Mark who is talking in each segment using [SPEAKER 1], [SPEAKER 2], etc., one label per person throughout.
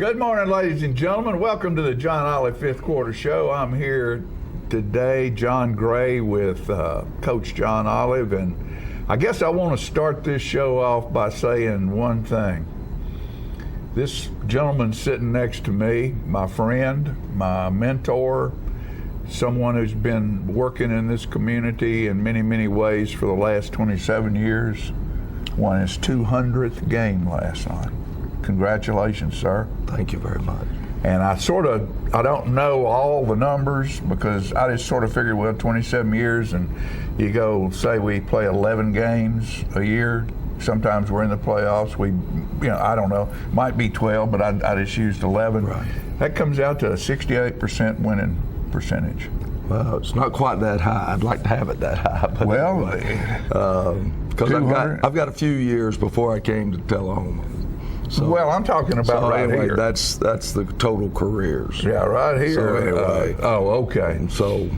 [SPEAKER 1] Good morning, ladies and gentlemen. Welcome to the John Olive Fifth Quarter Show. I'm here today, John Gray, with Coach John Olive, and I guess I want to start this show off by saying one thing. This gentleman sitting next to me, my friend, my mentor, someone who's been working in this community in many, many ways for the last 27 years, won his 200th game last night. Congratulations, sir.
[SPEAKER 2] Thank you very much.
[SPEAKER 1] And I don't know all the numbers because I just sort of figured, well, 27 years, and you go, say we play 11 games a year. Sometimes we're in the playoffs. I don't know, might be 12, but I just used 11.
[SPEAKER 2] Right.
[SPEAKER 1] That comes out to a 68% winning percentage.
[SPEAKER 2] Well, it's not quite that high. I'd like to have it that high. But
[SPEAKER 1] Well,
[SPEAKER 2] because I've got a few years before I came to Tullahoma. So,
[SPEAKER 1] well, I'm talking about right
[SPEAKER 2] anyway,
[SPEAKER 1] here.
[SPEAKER 2] That's the total careers.
[SPEAKER 1] Yeah, right here.
[SPEAKER 2] So anyway,
[SPEAKER 1] okay.
[SPEAKER 2] So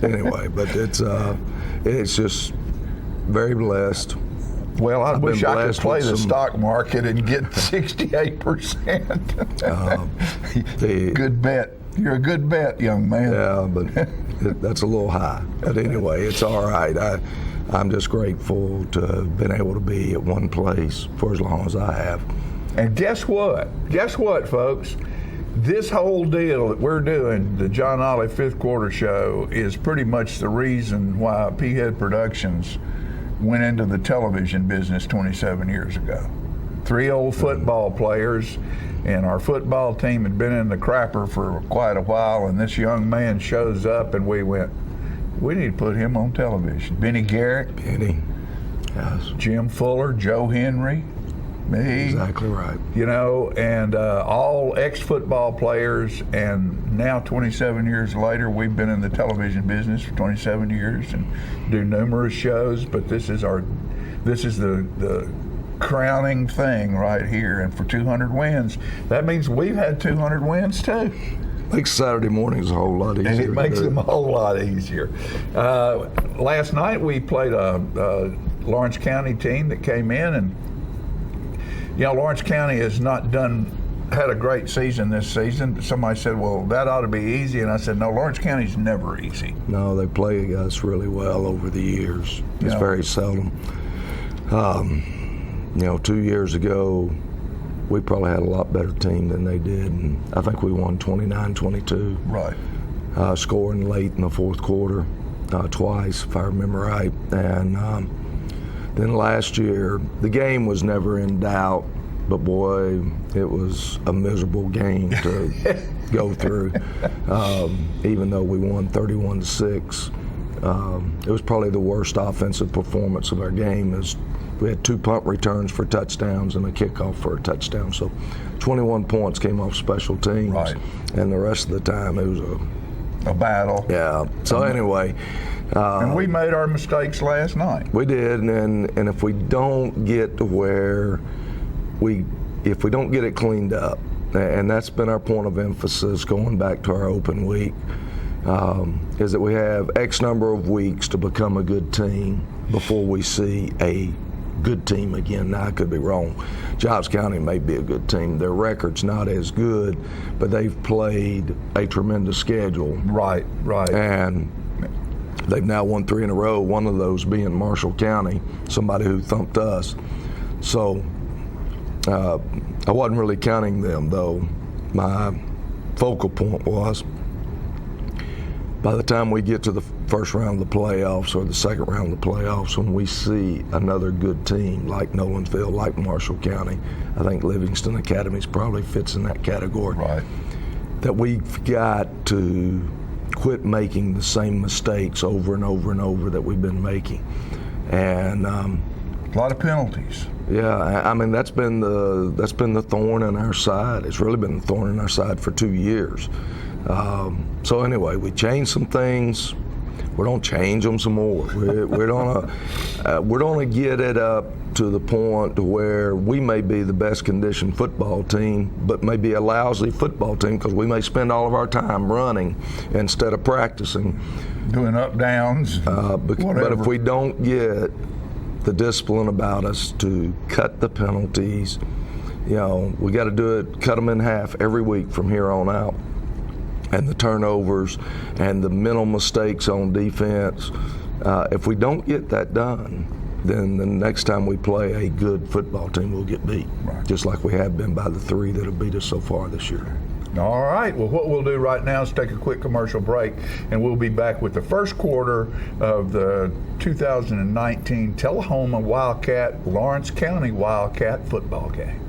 [SPEAKER 2] anyway, but it's just very blessed.
[SPEAKER 1] Well, I wish I could play the
[SPEAKER 2] some
[SPEAKER 1] stock market and get 68%. Good bet. You're a good bet, young man.
[SPEAKER 2] Yeah, but that's a little high. But anyway, it's all right. I'm just grateful to have been able to be at one place for as long as I have.
[SPEAKER 1] And guess what? Guess what, folks? This whole deal that we're doing, the John Olive Fifth Quarter Show, is pretty much the reason why P-Head Productions went into the television business 27 years ago. 3 old football players, and our football team had been in the crapper for quite a while, and this young man shows up, and we went, we need to put him on television. Benny Garrett.
[SPEAKER 2] Benny, yes.
[SPEAKER 1] Jim Fuller, Joe Henry, me.
[SPEAKER 2] Exactly right.
[SPEAKER 1] And all ex-football players, and now 27 years later, we've been in the television business for 27 years and do numerous shows, but this is the crowning thing right here. And for 200 wins, that means we've had 200 wins too.
[SPEAKER 2] Makes Saturday mornings a whole lot easier.
[SPEAKER 1] And it makes them a whole lot easier. Last night we played a Lawrence County team that came in, and Lawrence County has not had a great season this season. Somebody said, well, that ought to be easy, and I said, no, Lawrence County's never easy.
[SPEAKER 2] No, they play us really well over the years. It's very seldom. 2 years ago, we probably had a lot better team than they did, and I think we won 29-22.
[SPEAKER 1] Right.
[SPEAKER 2] Scoring late in the fourth quarter twice, if I remember right. And then last year, the game was never in doubt, but boy, it was a miserable game to go through. Even though we won 31-6, it was probably the worst offensive performance of our game. We had 2 punt returns for touchdowns and a kickoff for a touchdown. So 21 points came off special teams.
[SPEAKER 1] Right.
[SPEAKER 2] And the rest of the time it was
[SPEAKER 1] a battle.
[SPEAKER 2] Yeah. So anyway.
[SPEAKER 1] And we made our mistakes last night.
[SPEAKER 2] We did, and if we don't get to where if we don't get it cleaned up, and that's been our point of emphasis going back to our open week, is that we have X number of weeks to become a good team before we see a good team again. Now, I could be wrong. Giles County may be a good team. Their record's not as good, but they've played a tremendous schedule.
[SPEAKER 1] Right.
[SPEAKER 2] And they've now won 3 in a row, one of those being Marshall County, somebody who thumped us. So I wasn't really counting them, though. My focal point was, by the time we get to the first round of the playoffs or the second round of the playoffs, when we see another good team like Nolensville, like Marshall County, I think Livingston Academy probably fits in that category.
[SPEAKER 1] Right.
[SPEAKER 2] That we've got to quit making the same mistakes over and over and over that we've been making. And
[SPEAKER 1] a lot of penalties.
[SPEAKER 2] Yeah, I mean that's been the thorn in our side. It's really been the thorn in our side for 2 years. So anyway, we changed some things. We're gonna change them some more. We're gonna get it up to the point to where we may be the best conditioned football team, but may be a lousy football team because we may spend all of our time running instead of practicing,
[SPEAKER 1] doing up downs.
[SPEAKER 2] But if we don't get the discipline about us to cut the penalties we got to do it, cut them in half every week from here on out. And the turnovers and the mental mistakes on defense, if we don't get that done, then the next time we play a good football team, we'll get beat, just like we have been by the 3 that have beat us so far this year.
[SPEAKER 1] All right. Well, what we'll do right now is take a quick commercial break, and we'll be back with the first quarter of the 2019 Tullahoma Wildcat, Lawrence County Wildcat football game.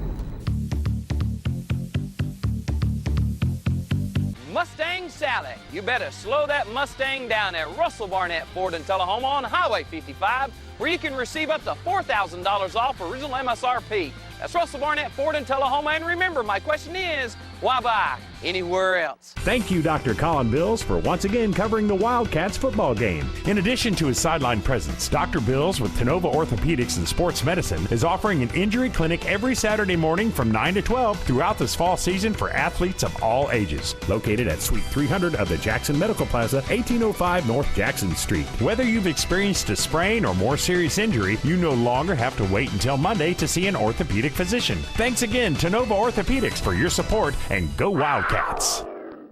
[SPEAKER 3] Mustang Sally. You better slow that Mustang down at Russell Barnett Ford in Tullahoma on Highway 55, where you can receive up to $4,000 off original MSRP. That's Russell Barnett Ford in Tullahoma. And remember, my question is, why buy anywhere else?
[SPEAKER 4] Thank you, Dr. Colin Bills, for once again covering the Wildcats football game. In addition to his sideline presence, Dr. Bills with Tenova Orthopedics and Sports Medicine is offering an injury clinic every Saturday morning from 9 to 12 throughout this fall season for athletes of all ages. Located at Suite 300 of the Jackson Medical Plaza, 1805 North Jackson Street. Whether you've experienced a sprain or more serious injury, you no longer have to wait until Monday to see an orthopedic physician. Thanks again, Tenova Orthopedics, for your support, and go Wildcats.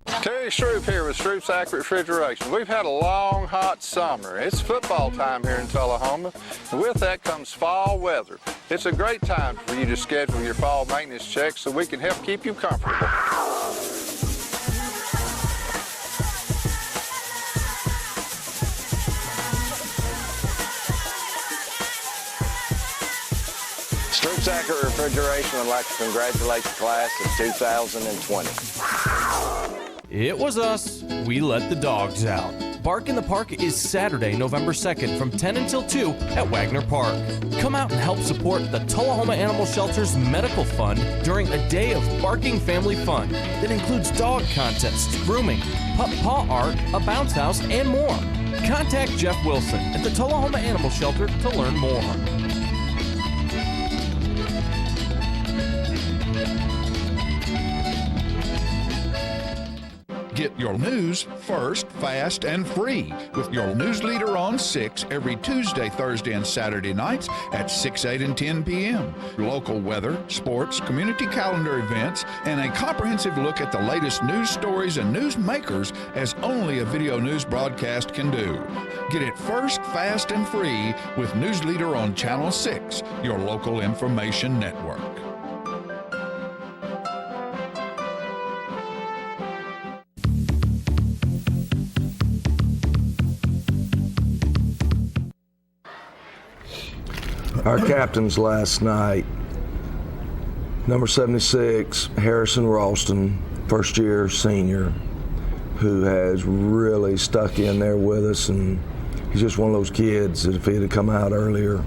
[SPEAKER 5] Terry Stroop here with Stroop's Accurate Refrigeration. We've had a long, hot summer. It's football time here in Tullahoma, and with that comes fall weather. It's a great time for you to schedule your fall maintenance checks so we can help keep you comfortable. Stroop's Accurate Refrigeration would like to congratulate the class of 2020.
[SPEAKER 6] It was us. We let the dogs out. Bark in the Park is Saturday, November 2nd from 10 until 2 at Wagner Park. Come out and help support the Tullahoma Animal Shelter's Medical Fund during a day of barking family fun that includes dog contests, grooming, pup paw art, a bounce house, and more. Contact Jeff Wilson at the Tullahoma Animal Shelter to learn more.
[SPEAKER 7] Get your news first, fast, and free with your news leader on 6 every Tuesday, Thursday, and Saturday nights at 6, 8, and 10 p.m. Local weather, sports, community calendar events, and a comprehensive look at the latest news stories and news makers as only a video news broadcast can do. Get it first, fast, and free with News Leader on Channel 6, your local information network.
[SPEAKER 2] Our captains last night, number 76, Harrison Ralston, first-year senior, who has really stuck in there with us, and he's just one of those kids that if he'd have come out earlier,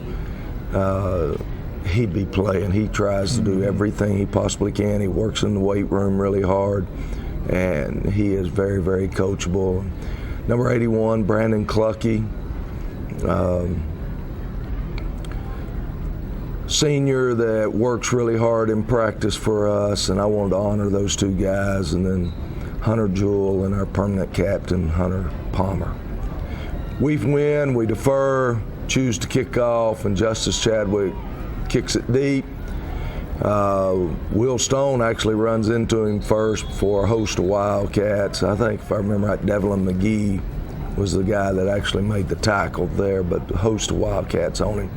[SPEAKER 2] he'd be playing. He tries to do everything he possibly can. He works in the weight room really hard, and he is very, very coachable. Number 81, Brandon Clucky, senior that works really hard in practice for us, and I wanted to honor those two guys, and then Hunter Jewell and our permanent captain, Hunter Palmer. We win, we defer, choose to kick off, and Justice Chadwick kicks it deep. Will Stone actually runs into him first before a host of Wildcats. I think, if I remember right, Devlin McGee was the guy that actually made the tackle there, but a host of Wildcats on him.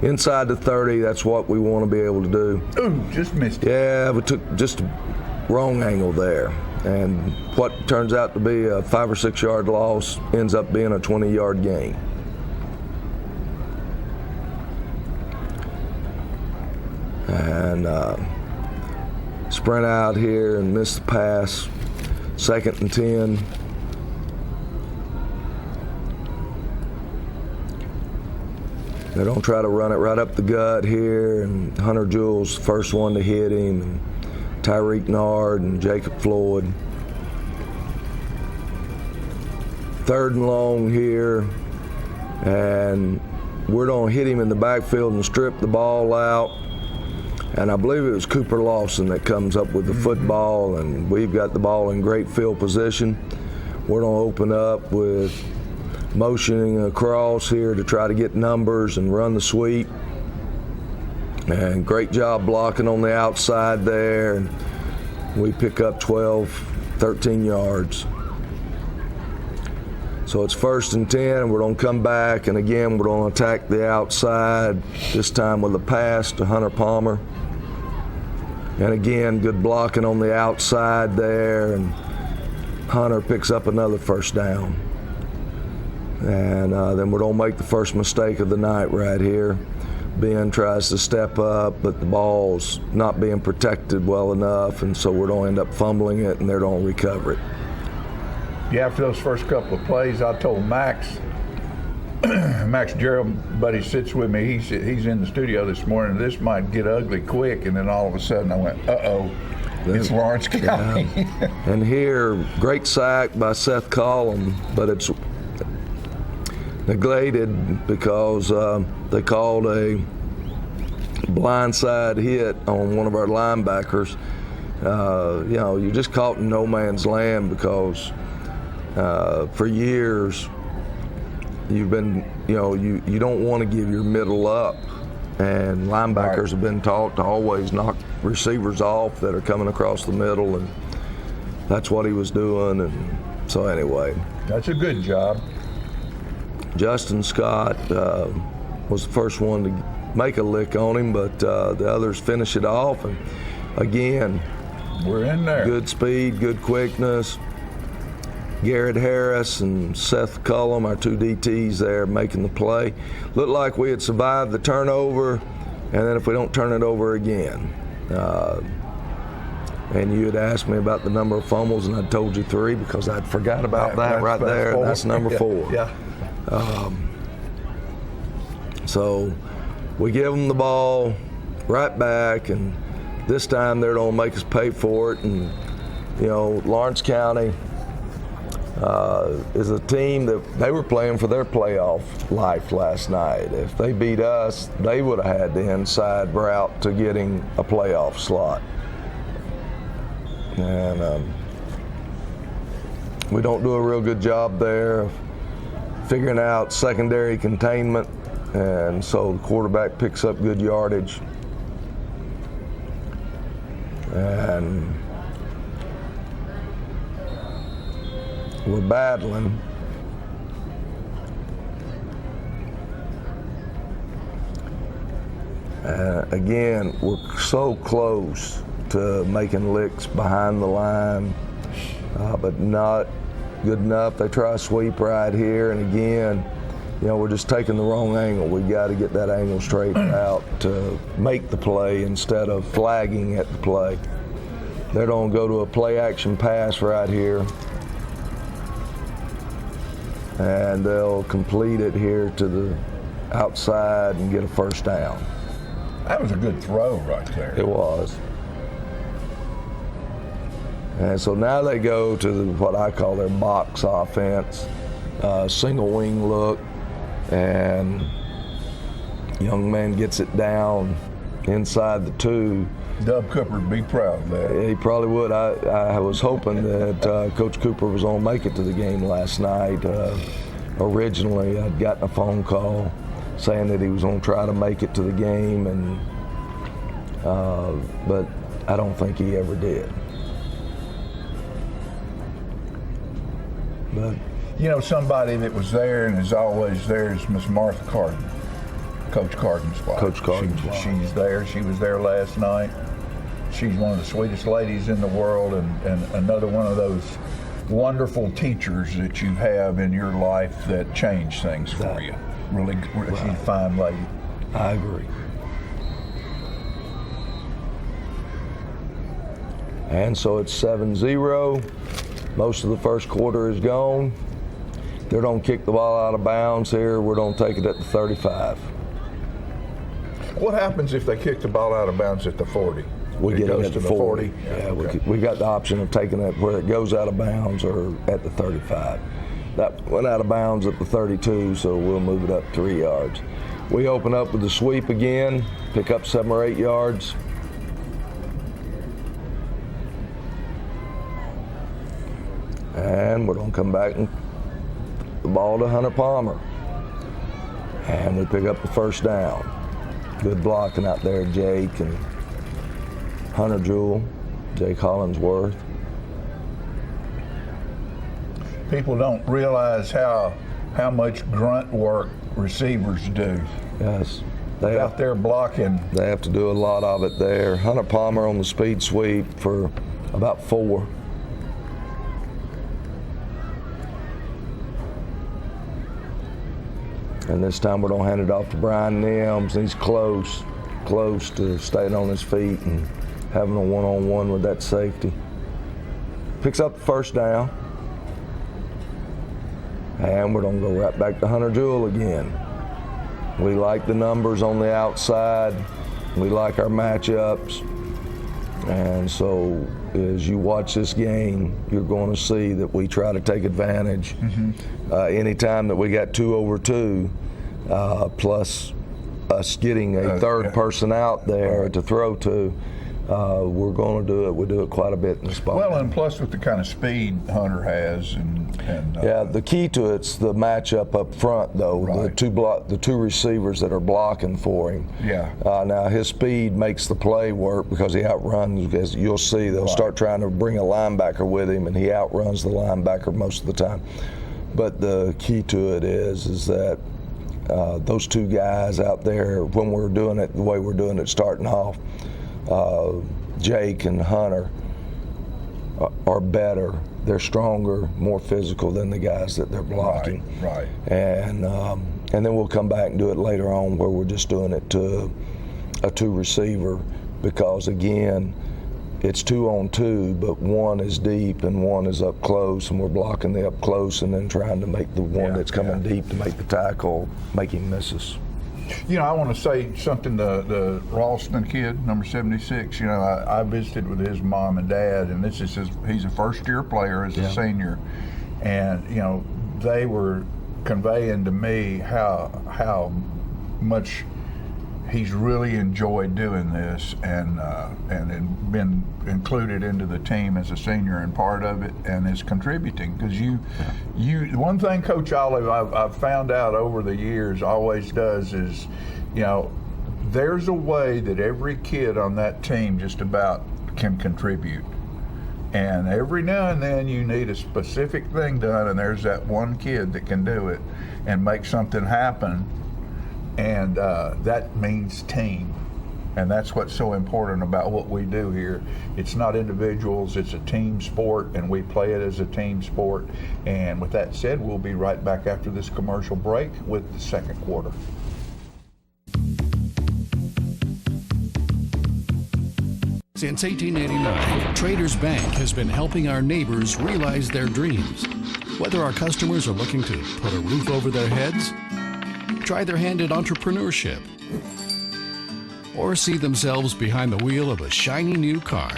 [SPEAKER 2] Inside the 30, that's what we want to be able to do.
[SPEAKER 1] Ooh, just missed it.
[SPEAKER 2] Yeah, we took just a wrong angle there. And what turns out to be a 5 or 6 yard loss ends up being a 20-yard gain. And sprint out here and miss the pass. 2nd and 10. They don't try to run it right up the gut here, and Hunter Jewell's the first one to hit him, and Tyreek Nard and Jacob Floyd. 3rd and long here, and we're going to hit him in the backfield and strip the ball out. And I believe it was Cooper Lawson that comes up with the football, and we've got the ball in great field position. We're going to open up with motioning across here to try to get numbers and run the sweep. And great job blocking on the outside there. And we pick up 12, 13 yards. So it's 1st and 10, and we're going to come back, and again, we're going to attack the outside, this time with a pass to Hunter Palmer. And again, good blocking on the outside there, and Hunter picks up another 1st down. And then we're going to make the first mistake of the night right here. Ben tries to step up, but the ball's not being protected well enough, and so we're going to end up fumbling it, and they're going to recover it.
[SPEAKER 1] Yeah, after those first couple of plays, I told Max Gerald, buddy sits with me, he's in the studio this morning, this might get ugly quick, and then all of a sudden I went, uh-oh, it's Lawrence County.
[SPEAKER 2] Yeah. And here, great sack by Seth Collum, but it's neglected because they called a blindside hit on one of our linebackers. You're just caught in no man's land because for years you've been, you don't want to give your middle up, and linebackers have been taught to always knock receivers off that are coming across the middle, and that's what he was doing. And so anyway,
[SPEAKER 1] that's a good job.
[SPEAKER 2] Justin Scott was the first one to make a lick on him, but the others finish it off. And again,
[SPEAKER 1] we're in there.
[SPEAKER 2] Good speed, good quickness. Garrett Harris and Seth Cullum, our 2 DTs there, making the play. Looked like we had survived the turnover, and then if we don't turn it over again. And you had asked me about the number of fumbles, and I told you 3 because I'd forgot about that right there. And that's number 4.
[SPEAKER 1] Yeah.
[SPEAKER 2] So we give them the ball right back, and this time they're going to make us pay for it. And, Lawrence County is a team that they were playing for their playoff life last night. If they beat us, they would have had the inside route to getting a playoff slot. And we don't do a real good job there of figuring out secondary containment, and so the quarterback picks up good yardage. And we're battling. Again, we're so close to making licks behind the line, but not good enough. They try a sweep right here, and again, we're just taking the wrong angle. We got to get that angle straightened out to make the play instead of flagging at the play. They're going to go to a play action pass right here, and they'll complete it here to the outside and get a 1st down.
[SPEAKER 1] That was a good throw right there.
[SPEAKER 2] It was. And so now they go to what I call their box offense, single wing look, and young man gets it down inside the 2.
[SPEAKER 1] Dub Cooper would be proud of that.
[SPEAKER 2] He probably would. I was hoping that Coach Cooper was going to make it to the game last night. Originally, I'd gotten a phone call saying that he was going to try to make it to the game, and but I don't think he ever did. But
[SPEAKER 1] somebody that was there and is always there is Miss Martha Carden, Coach Carden's wife.
[SPEAKER 2] Coach Carden's wife.
[SPEAKER 1] She's there. She was there last night. She's one of the sweetest ladies in the world, and another one of those wonderful teachers that you have in your life that change things for you. Really, she's a fine lady.
[SPEAKER 2] I agree. And so it's 7-0. Most of the first quarter is gone. They're going to kick the ball out of bounds here. We're going to take it at the 35.
[SPEAKER 1] What happens if they kick the ball out of bounds at the 40?
[SPEAKER 2] We get it at
[SPEAKER 1] to
[SPEAKER 2] the
[SPEAKER 1] 40.
[SPEAKER 2] Yeah,
[SPEAKER 1] okay.
[SPEAKER 2] we got the option of taking it where it goes out of bounds or at the 35. That went out of bounds at the 32, so we'll move it up 3 yards. We open up with the sweep again, pick up 7 or 8 yards. And we're going to come back and the ball to Hunter Palmer. And we pick up the 1st down. Good blocking out there, Jake and Hunter Jewell, Jake Hollingsworth.
[SPEAKER 1] People don't realize how much grunt work receivers do.
[SPEAKER 2] Yes.
[SPEAKER 1] They out there blocking.
[SPEAKER 2] They have to do a lot of it there. Hunter Palmer on the speed sweep for about 4. And this time we're gonna hand it off to Brian Nims. He's close to staying on his feet and having a one-on-one with that safety. Picks up the first down. And we're gonna go right back to Hunter Jewell again. We like the numbers on the outside. We like our matchups. And so as you watch this game, you're going to see that we try to take advantage. Anytime that we got 2 over 2, plus us getting a third person out there to throw to, we're going to do it. We do it quite a bit in the spot.
[SPEAKER 1] Well, and plus with the kind of speed Hunter has, and
[SPEAKER 2] yeah, the key to it's the matchup up front, though.
[SPEAKER 1] Right.
[SPEAKER 2] The two receivers that are blocking for him.
[SPEAKER 1] Yeah.
[SPEAKER 2] Now his speed makes the play work because he outruns. As you'll see, they'll start trying to bring a linebacker with him, and he outruns the linebacker most of the time. But the key to it is that those 2 guys out there, when we're doing it the way we're doing it, starting off, Jake and Hunter are better. They're stronger, more physical than the guys that they're blocking.
[SPEAKER 1] Right.
[SPEAKER 2] And then we'll come back and do it later on where we're just doing it to a 2 receiver because, again, it's 2 on 2, but one is deep and one is up close, and we're blocking the up close and then trying to make the one that's coming deep to make the tackle, make him miss us.
[SPEAKER 1] You know, I want to say something to the Ralston kid, number 76. You know, I visited with his mom and dad, and this is he's a first-year player as a senior. And, you know, they were conveying to me how much he's really enjoyed doing this and been included into the team as a senior and part of it and is contributing. Because one thing Coach Olive I've found out over the years always does is, you know, there's a way that every kid on that team just about can contribute. And every now and then you need a specific thing done, and there's that one kid that can do it and make something happen. And that means team. And that's what's so important about what we do here. It's not individuals, it's a team sport, and we play it as a team sport. And with that said, we'll be right back after this commercial break with the second quarter.
[SPEAKER 8] Since 1889, Traders Bank has been helping our neighbors realize their dreams. Whether our customers are looking to put a roof over their heads, try their hand at entrepreneurship, or see themselves behind the wheel of a shiny new car,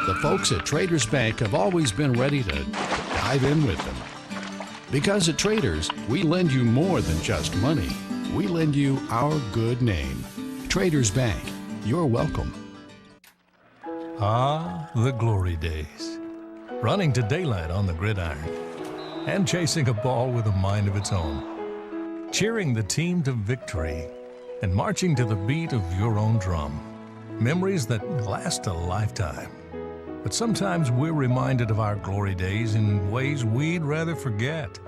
[SPEAKER 8] the folks at Traders Bank have always been ready to dive in with them. Because at Traders, we lend you more than just money. We lend you our good name. Traders Bank, you're welcome.
[SPEAKER 9] Ah, the glory days. Running to daylight on the gridiron and chasing a ball with a mind of its own. Cheering the team to victory and marching to the beat of your own drum. Memories that last a lifetime. But sometimes we're reminded of our glory days in ways we'd rather forget.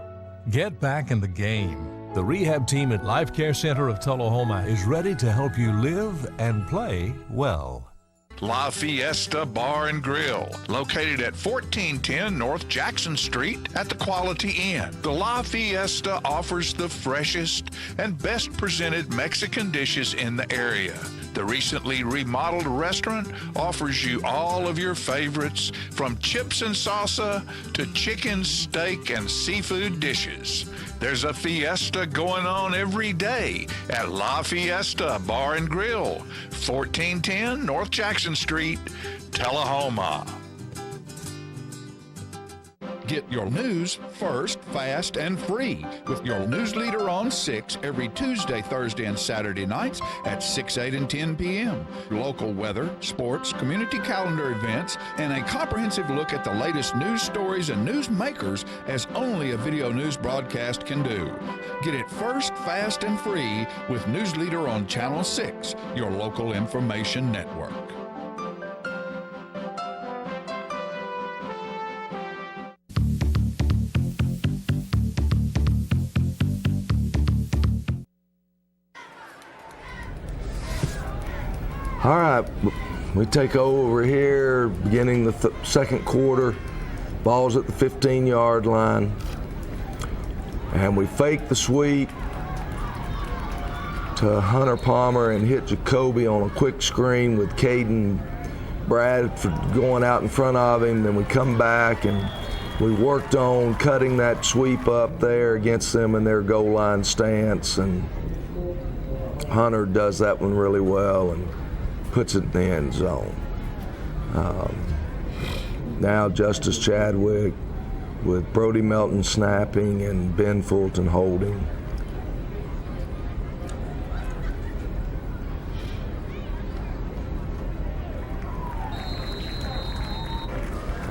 [SPEAKER 9] Get back in the game. The rehab team at Life Care Center of Tullahoma is ready to help you live and play well.
[SPEAKER 7] La Fiesta Bar and Grill, located at 1410 North Jackson Street at the Quality Inn. The La Fiesta offers the freshest and best presented Mexican dishes in the area. The recently remodeled restaurant offers you all of your favorites, from chips and salsa to chicken, steak, and seafood dishes. There's a fiesta going on every day at La Fiesta Bar and Grill, 1410 North Jackson Street, Tullahoma. Get your news first, fast, and free with your news leader on 6 every Tuesday, Thursday, and Saturday nights at 6, 8, and 10 p.m. Local weather, sports, community calendar events, and a comprehensive look at the latest news stories and news makers as only a video news broadcast can do. Get it first, fast, and free with News Leader on Channel 6, your local information network.
[SPEAKER 2] All right, we take over here, beginning the second quarter. Ball's at the 15-yard line. And we fake the sweep to Hunter Palmer and hit Jacoby on a quick screen with Caden Bradford going out in front of him. Then we come back and we worked on cutting that sweep up there against them in their goal line stance. And Hunter does that one really well and puts it in the end zone. Now Justice Chadwick with Brody Melton snapping and Ben Fulton holding.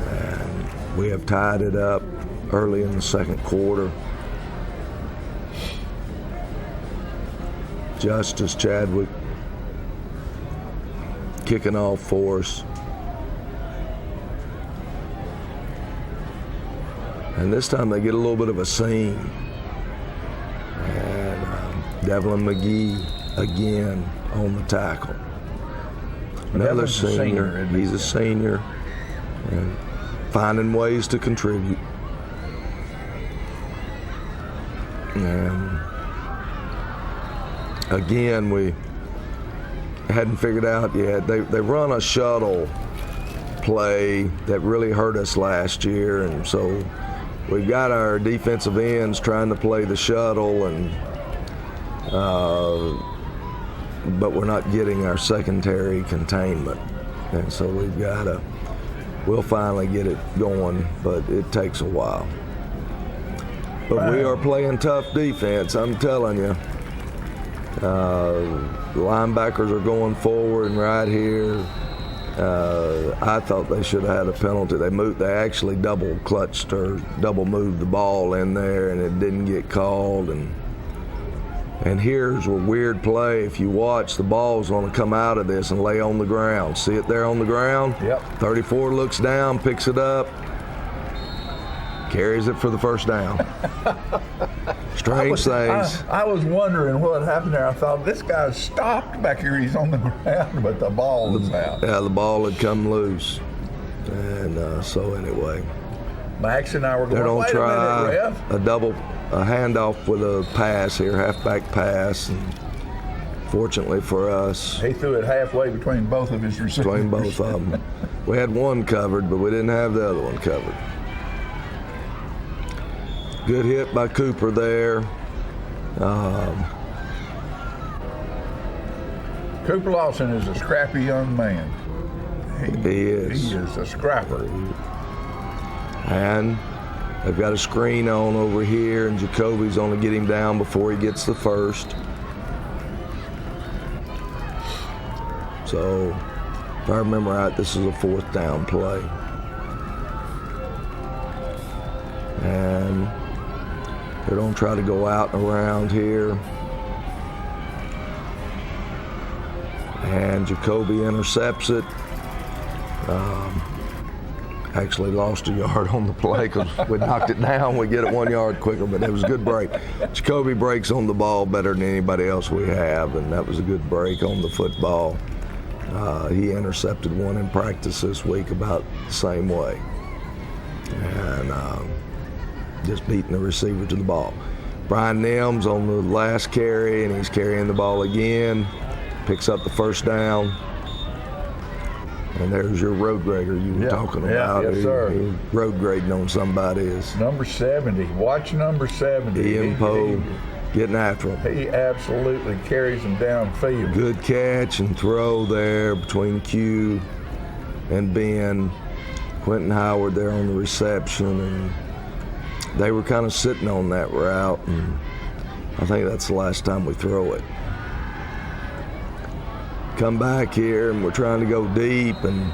[SPEAKER 2] And we have tied it up early in the second quarter. Justice Chadwick kicking off for us. And this time they get a little bit of a seam. And Devlin McGee again on the tackle. Another senior. He's a senior and finding ways to contribute. And again, we hadn't figured out yet. They run a shuttle play that really hurt us last year, and so we've got our defensive ends trying to play the shuttle, and but we're not getting our secondary containment, and so we'll finally get it going, but it takes a while. But we are playing tough defense, I'm telling you. The linebackers are going forward and right here. I thought they should have had a penalty. They actually double clutched or double moved the ball in there, and it didn't get called. And here's a weird play. If you watch, the ball's going to come out of this and lay on the ground. See it there on the ground?
[SPEAKER 1] Yep.
[SPEAKER 2] 34 looks down, picks it up, carries it for the first down. Strange things.
[SPEAKER 1] I was wondering what happened there. I thought this guy's stopped back here. He's on the ground, but the ball was out.
[SPEAKER 2] Yeah, the ball had come loose. And so anyway.
[SPEAKER 1] Max and I were going,
[SPEAKER 2] they're going to try
[SPEAKER 1] ref.
[SPEAKER 2] a handoff with a pass here, halfback pass. And fortunately for us,
[SPEAKER 1] he threw it halfway between both of his receivers.
[SPEAKER 2] Between both of them. We had one covered, but we didn't have the other one covered. Good hit by Cooper there.
[SPEAKER 1] Cooper Lawson is a scrappy young man.
[SPEAKER 2] He is.
[SPEAKER 1] He is a scrapper.
[SPEAKER 2] And they've got a screen on over here, and Jacoby's going to get him down before he gets the first. So, if I remember right, this is a fourth down play. And they're going to try to go out and around here. And Jacoby intercepts it. Actually lost a yard on the play because we knocked it down. We get it 1 yard quicker, but it was a good break. Jacoby breaks on the ball better than anybody else we have, and that was a good break on the football. He intercepted one in practice this week about the same way. And just beating the receiver to the ball. Brian Nims on the last carry, and he's carrying the ball again. Picks up the first down. And there's your road grader you were talking about.
[SPEAKER 1] Yes, sir.
[SPEAKER 2] He road grading on somebody is
[SPEAKER 1] number 70. Watch number 70.
[SPEAKER 2] Ian Poe getting after him.
[SPEAKER 1] He absolutely carries him downfield.
[SPEAKER 2] Good catch and throw there between Q and Ben. Quentin Howard there on the reception, and they were kind of sitting on that route, and I think that's the last time we throw it. Come back here, and we're trying to go deep, and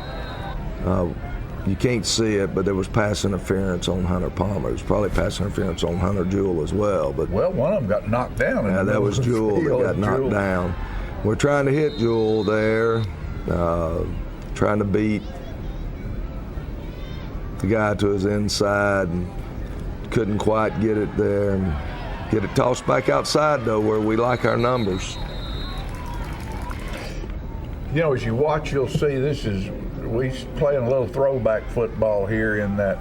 [SPEAKER 2] you can't see it, but there was pass interference on Hunter Palmer. There was probably pass interference on Hunter Jewell as well. But
[SPEAKER 1] well, one of them got knocked down.
[SPEAKER 2] Yeah, that was Jewell that got knocked down. We're trying to hit Jewell there, trying to beat the guy to his inside, and couldn't quite get it there. And get it tossed back outside, though, where we like our numbers.
[SPEAKER 1] You know, as you watch, you'll see we playing a little throwback football here in that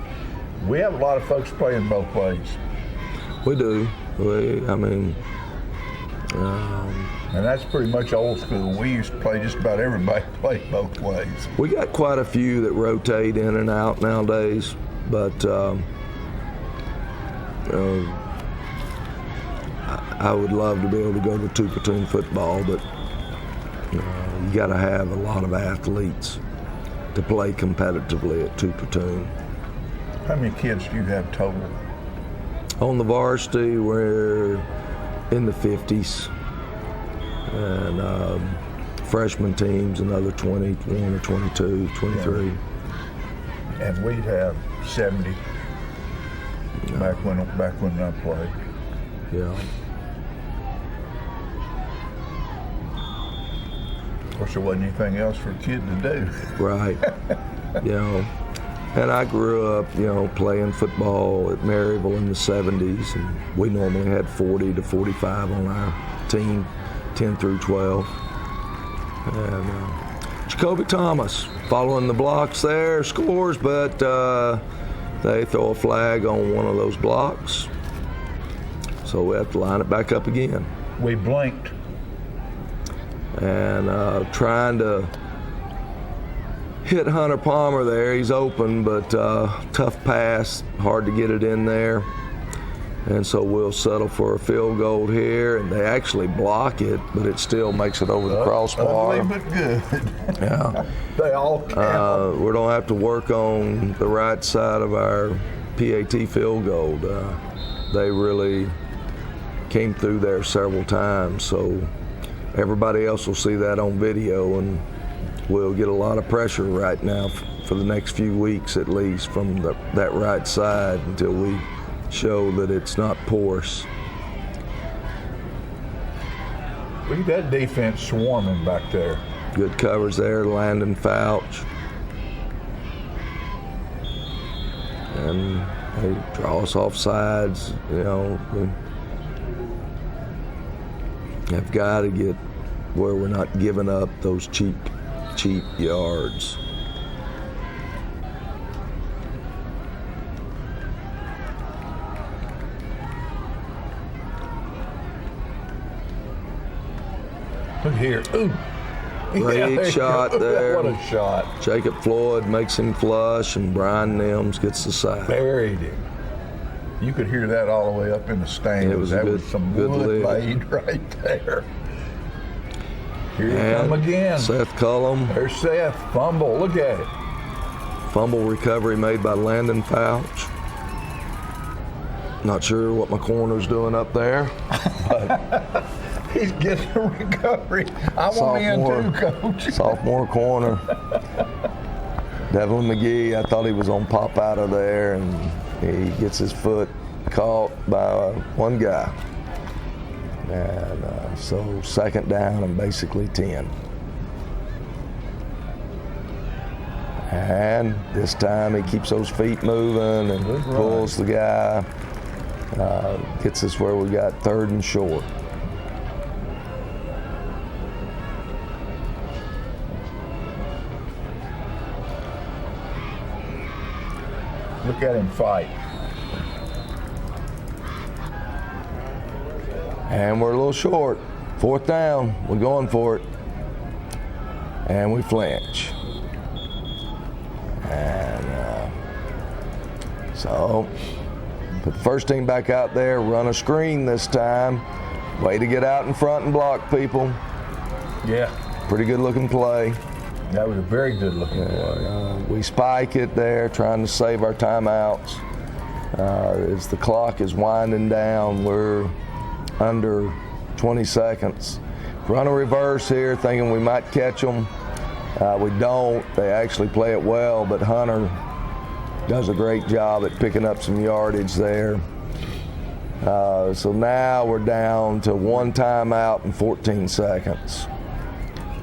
[SPEAKER 1] we have a lot of folks playing both ways.
[SPEAKER 2] We do. And
[SPEAKER 1] that's pretty much old school. We used to play just about everybody played both ways.
[SPEAKER 2] We got quite a few that rotate in and out nowadays, but I would love to be able to go to two-platoon football, but you got to have a lot of athletes to play competitively at two-platoon.
[SPEAKER 1] How many kids do you have total?
[SPEAKER 2] On the varsity, we're in the 50s, and freshman teams another 21 or 22, 23.
[SPEAKER 1] Yeah. And we'd have 70 back when I played.
[SPEAKER 2] Yeah.
[SPEAKER 1] Of course, there wasn't anything else for a kid to do.
[SPEAKER 2] Right. And I grew up, playing football at Maryville in the 70s, and we normally had 40 to 45 on our team, 10 through 12. And Jacoby Thomas following the blocks there, scores, but they throw a flag on one of those blocks, so we have to line it back up again.
[SPEAKER 1] We blinked.
[SPEAKER 2] And trying to hit Hunter Palmer there. He's open, but tough pass, hard to get it in there. And so we'll settle for a field goal here, and they actually block it, but it still makes it over the crossbar.
[SPEAKER 1] Ugly but good.
[SPEAKER 2] Yeah.
[SPEAKER 1] They all count.
[SPEAKER 2] We don't have to work on the right side of our PAT field goal. They really came through there several times, so everybody else will see that on video, and we'll get a lot of pressure right now for the next few weeks at least from that right side until we show that it's not porous.
[SPEAKER 1] Look at that defense swarming back there.
[SPEAKER 2] Good covers there, Landon Fouch. And they draw us off sides, we have got to get where we're not giving up those cheap yards.
[SPEAKER 1] Look here. Ooh.
[SPEAKER 2] Great shot there.
[SPEAKER 1] What a shot.
[SPEAKER 2] Jacob Floyd makes him flush, and Brian Nims gets the sack.
[SPEAKER 1] Buried him. You could hear that all the way up in the stands.
[SPEAKER 2] It was
[SPEAKER 1] was some
[SPEAKER 2] good
[SPEAKER 1] wood
[SPEAKER 2] lead.
[SPEAKER 1] laid right there. Here you come again.
[SPEAKER 2] Seth Cullum.
[SPEAKER 1] There's Seth. Fumble. Look at it.
[SPEAKER 2] Fumble recovery made by Landon Fouch. Not sure what my corner's doing up there, but
[SPEAKER 1] he's getting a recovery. I want in too, Coach.
[SPEAKER 2] Sophomore corner. Devlin McGee, I thought he was on pop out of there, and he gets his foot caught by one guy. And so second down and basically 10. And this time he keeps those feet moving and pulls the guy. Gets us where we got 3rd and short.
[SPEAKER 1] Look at him fight.
[SPEAKER 2] And we're a little short. 4th down. We're going for it. And we flinch. And so put the first team back out there, run a screen this time. Way to get out in front and block people.
[SPEAKER 1] Yeah.
[SPEAKER 2] Pretty good looking play.
[SPEAKER 1] That was a very good looking play.
[SPEAKER 2] We spike it there, trying to save our timeouts. As the clock is winding down, we're under 20 seconds. Run a reverse here, thinking we might catch them. We don't. They actually play it well, but Hunter does a great job at picking up some yardage there. So now we're down to 1 timeout and 14 seconds.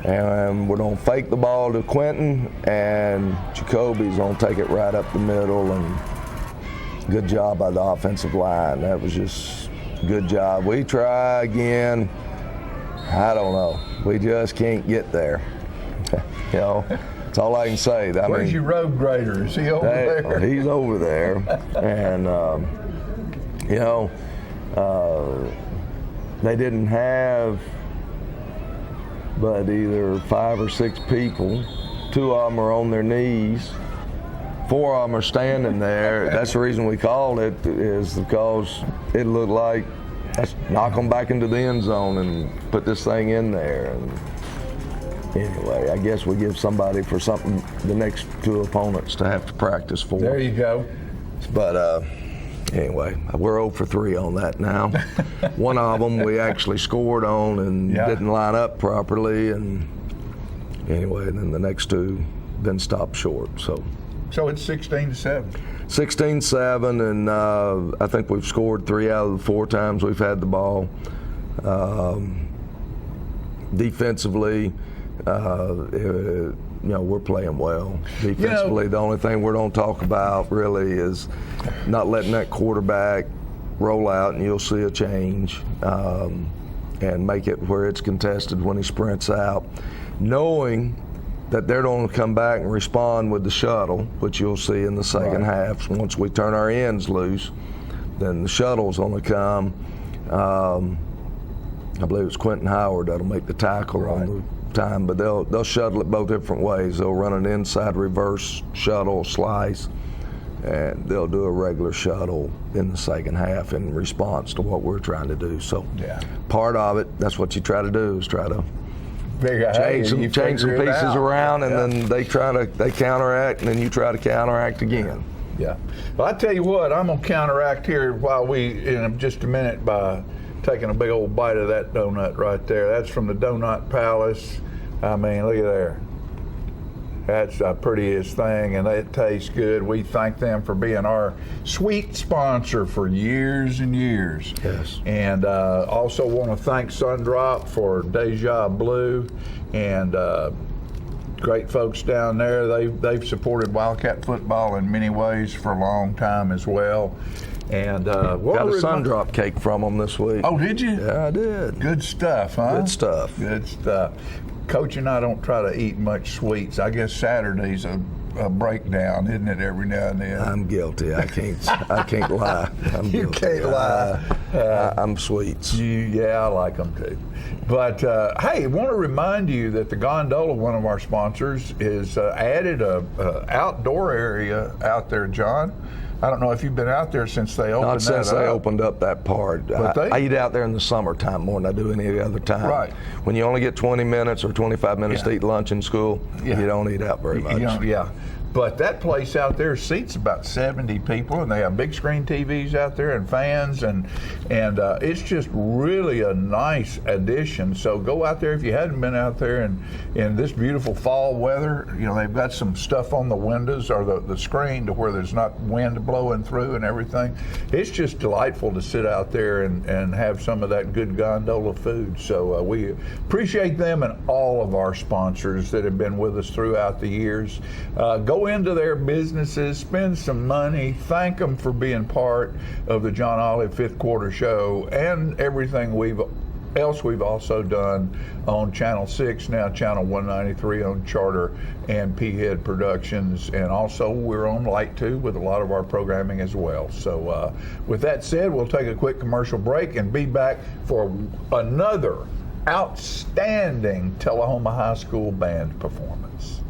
[SPEAKER 2] And we're going to fake the ball to Quentin, and Jacoby's going to take it right up the middle. And good job by the offensive line. That was just good job. We try again. I don't know. We just can't get there. You know, that's all I can say.
[SPEAKER 1] Where's your road grader? Is he over there?
[SPEAKER 2] He's over there. And, you know, they didn't have but either 5 or 6 people. 2 of them are on their knees. 4 of them are standing there. That's the reason we called it, is because it looked like, let's knock them back into the end zone and put this thing in there. And anyway, I guess we give somebody for something the next 2 opponents to have to practice for.
[SPEAKER 1] There you go.
[SPEAKER 2] But anyway, we're 0 for 3 on that now. One of them we actually scored on and didn't line up properly. And anyway, then the next 2 been stopped short. So
[SPEAKER 1] it's 16-7.
[SPEAKER 2] 16-7, and I think we've scored 3 out of the 4 times we've had the ball. Defensively, you know, we're playing well. Defensively, the only thing we don't talk about really is not letting that quarterback roll out, and you'll see a change, and make it where it's contested when he sprints out, knowing that they're going to come back and respond with the shuttle, which you'll see in the second half. Once we turn our ends loose, then the shuttle's going to come. I believe it's Quentin Howard that'll make the tackle on the time, but they'll shuttle it both different ways. They'll run an inside reverse shuttle slice, and they'll do a regular shuttle in the second half in response to what we're trying to do. So part of it, that's what you try to do, is try to change some pieces around, and then they counteract, and then you try to counteract again.
[SPEAKER 1] Yeah. Well, I tell you what, I'm going to counteract here while in just a minute by taking a big old bite of that donut right there. That's from the Donut Palace. I mean, look at there. That's the prettiest thing, and it tastes good. We thank them for being our sweet sponsor for years and years.
[SPEAKER 2] Yes.
[SPEAKER 1] And also want to thank Sundrop for Deja Blue, and great folks down there. They've supported Wildcat football in many ways for a long time as well. And
[SPEAKER 2] got a Sundrop cake from them this week.
[SPEAKER 1] Oh, did you?
[SPEAKER 2] Yeah, I did.
[SPEAKER 1] Good stuff, huh?
[SPEAKER 2] Good stuff.
[SPEAKER 1] Good stuff. Coach and I don't try to eat much sweets. I guess Saturday's a breakdown, isn't it, every now and then?
[SPEAKER 2] I'm guilty. I can't lie.
[SPEAKER 1] You can't lie.
[SPEAKER 2] I'm sweets.
[SPEAKER 1] Yeah, I like them too. But hey, I want to remind you that the Gondola, one of our sponsors, is added a outdoor area out there, John. I don't know if you've been out there since they opened that up.
[SPEAKER 2] Not since they opened up that part. I eat out there in the summertime more than I do any other time.
[SPEAKER 1] Right.
[SPEAKER 2] When you only get 20 minutes or 25 minutes to eat lunch in school, you don't eat out very much.
[SPEAKER 1] But that place out there seats about 70 people, and they have big screen TVs out there and fans, and it's just really a nice addition. So go out there if you hadn't been out there in this beautiful fall weather. You know, they've got some stuff on the windows or the screen to where there's not wind blowing through and everything. It's just delightful to sit out there and have some of that good gondola food. So we appreciate them and all of our sponsors that have been with us throughout the years. Go into their businesses, spend some money, thank them for being part of the John Olive Fifth Quarter Show and everything we've also done on Channel 6, now Channel 193 on Charter and P-Head Productions, and also we're on Light 2 with a lot of our programming as well. So with that said, we'll take a quick commercial break and be back for another outstanding Tullahoma High School band performance.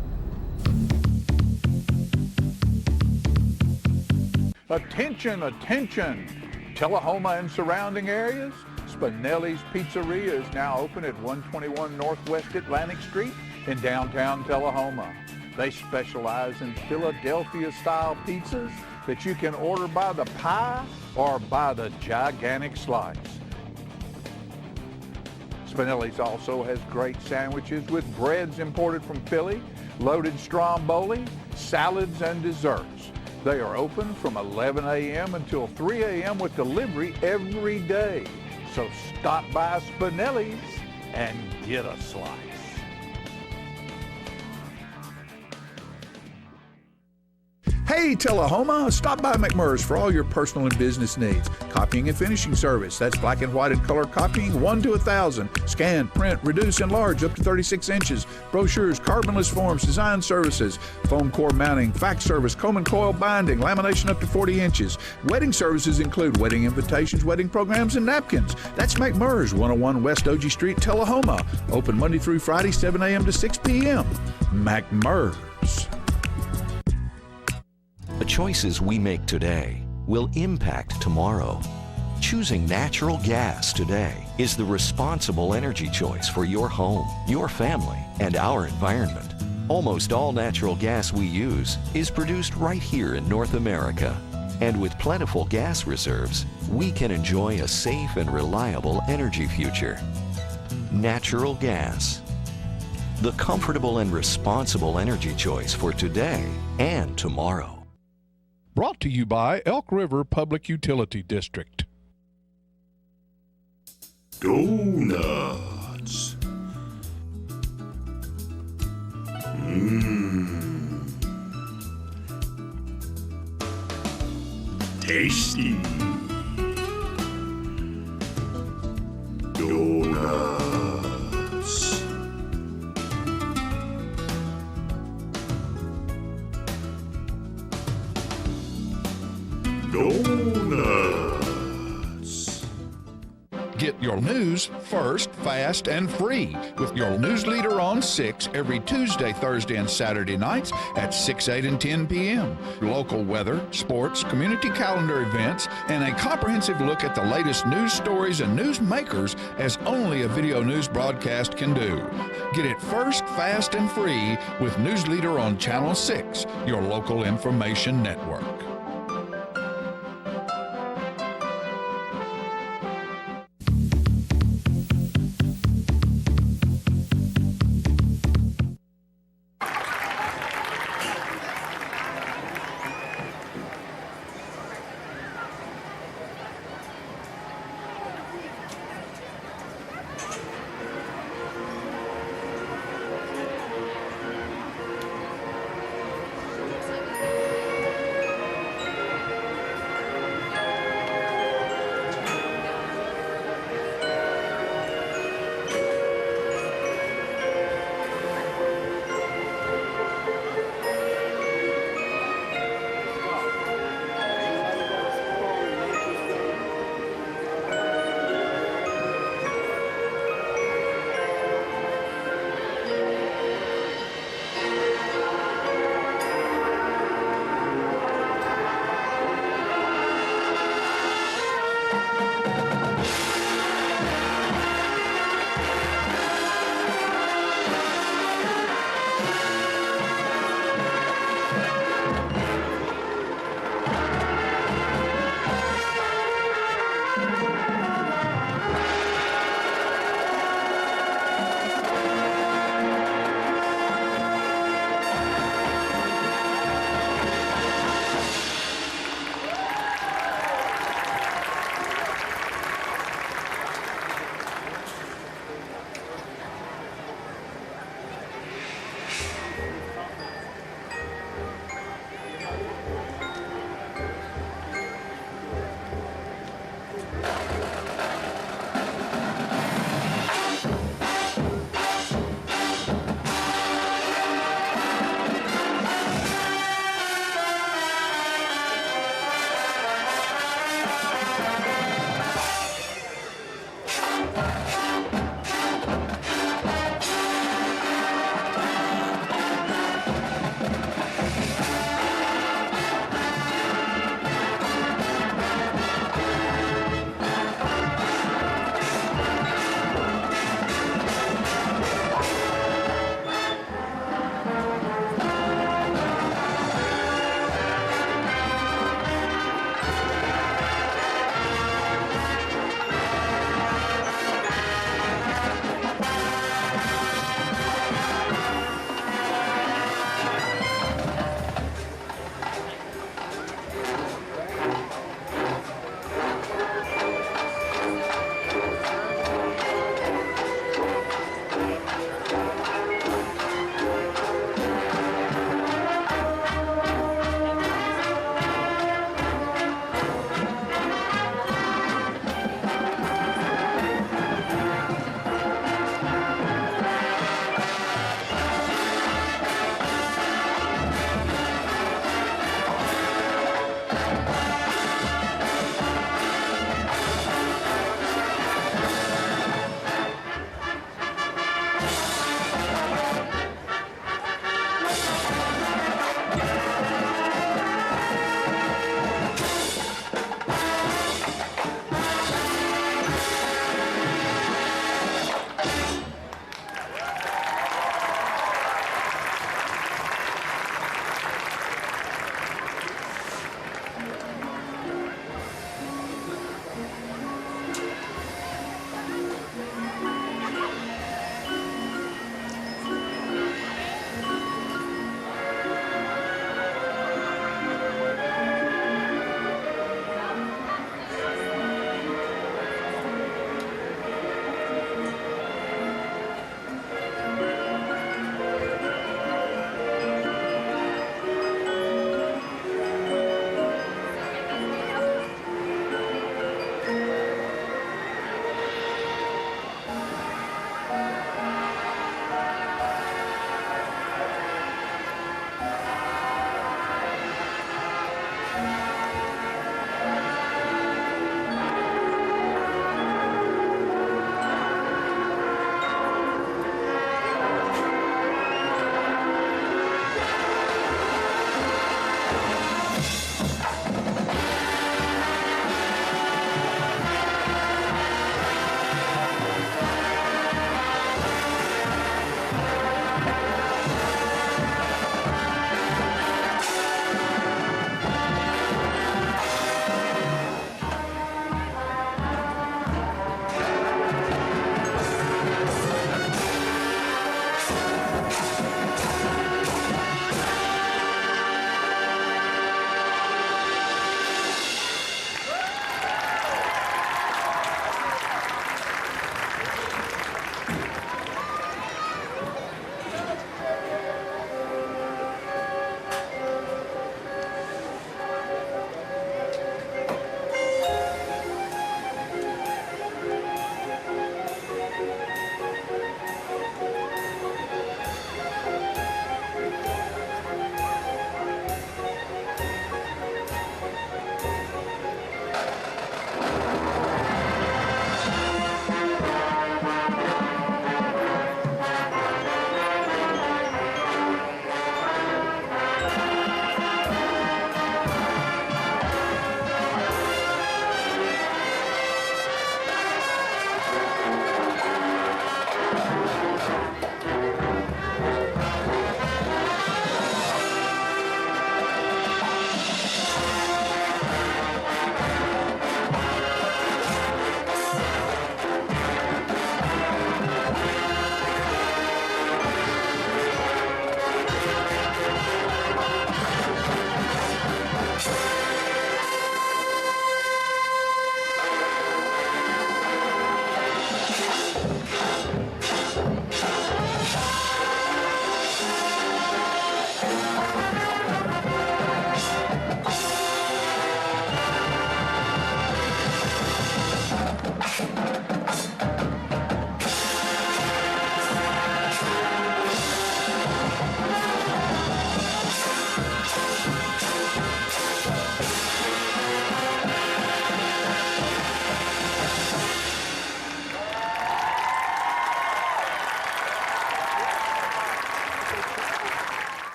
[SPEAKER 1] Attention, attention! Tullahoma and surrounding areas? Spinelli's Pizzeria is now open at 121 Northwest Atlantic Street in downtown Tullahoma. They specialize in Philadelphia-style pizzas,
[SPEAKER 7] that you can order by the pie or by the gigantic slice. Spinelli's also has great sandwiches with breads imported from Philly, loaded stromboli, salads, and desserts. They are open from 11 a.m. until 3 a.m. with delivery every day. So stop by Spinelli's and get a slice.
[SPEAKER 1] Hey, Tullahoma, stop by McMurray's for all your personal and business needs. Copying and finishing service. That's black and white and color copying, 1 to 1,000. Scan, print, reduce, enlarge up to 36 inches. Brochures, carbonless forms, design services, foam core mounting, fax service, comb and coil binding, lamination up to 40 inches. Wedding services include wedding invitations, wedding programs, and napkins. That's McMurray's, 101 West OG Street, Tullahoma. Open Monday through Friday, 7 a.m. to 6 p.m. McMurray's.
[SPEAKER 10] The choices we make today will impact tomorrow. Choosing natural gas today is the responsible energy choice for your home, your family, and our environment. Almost all natural gas we use is produced right here in North America. And with plentiful gas reserves, we can enjoy a safe and reliable energy future. Natural gas. The comfortable and responsible energy choice for today and tomorrow.
[SPEAKER 7] Brought to you by Elk River Public Utility District.
[SPEAKER 11] Donuts. Tasty. Donuts. Donuts.
[SPEAKER 7] Get your news first, fast, and free with your news leader on 6 every Tuesday, Thursday, and Saturday nights at 6, 8, and 10 p.m. Local weather, sports, community calendar events, and a comprehensive look at the latest news stories and news makers as only a video news broadcast can do. Get it first, fast, and free with News Leader on Channel 6, your local information network.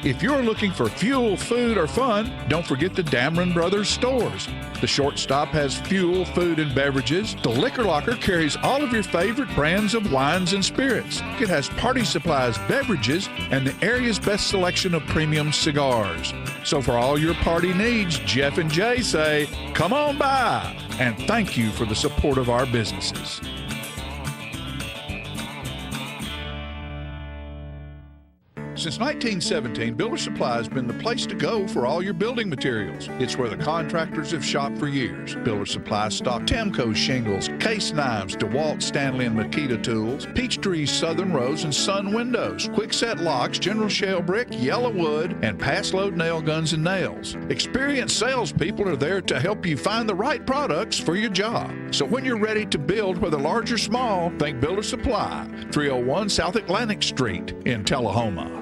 [SPEAKER 7] If you're looking for fuel, food, or fun, don't forget the Dameron Brothers stores. The Shortstop has fuel, food, and beverages. The Liquor Locker carries all of your favorite brands of wines and spirits. It has party supplies, beverages, and the area's best selection of premium cigars. So for all your party needs, Jeff and Jay say, come on by, and thank you for the support of our businesses. Since 1917, Builder Supply has been the place to go for all your building materials. It's where the contractors have shopped for years. Builder Supply stock Temco shingles, case knives, DeWalt, Stanley, and Makita tools, Peachtree Southern Rose and Sun windows, quickset locks, General Shale brick, yellow wood, and pass-load nail guns and nails. Experienced salespeople are there to help you find the right products for your job. So when you're ready to build, whether large or small, think Builder Supply, 301 South Atlantic Street in Tullahoma.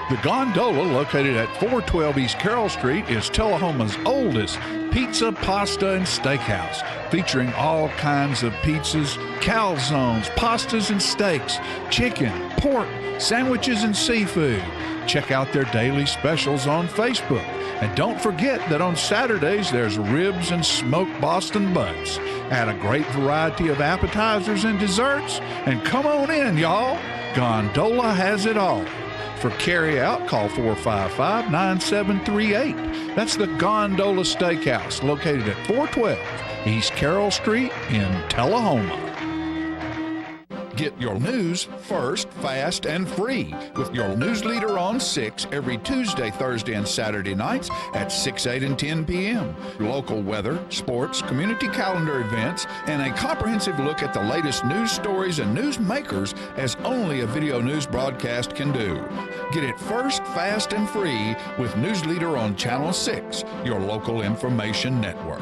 [SPEAKER 7] The Gondola, located at 412 East Carroll Street, is Tullahoma's oldest pizza, pasta, and steakhouse, featuring all kinds of pizzas, calzones, pastas, and steaks, chicken, pork, sandwiches, and seafood. Check out their daily specials on Facebook. And don't forget that on Saturdays, there's ribs and smoked Boston butts. Add a great variety of appetizers and desserts, and come on in, y'all. Gondola has it all. For carry-out, call 455-9738. That's the Gondola Steakhouse, located at 412 East Carroll Street in Tullahoma. Get your news first, fast, and free with your news leader on 6 every Tuesday, Thursday, and Saturday nights at 6, 8, and 10 p.m. Local weather, sports, community calendar events, and a comprehensive look at the latest news stories and news makers as only a video news broadcast can do. Get it first, fast, and free with News Leader on Channel 6, your local information network.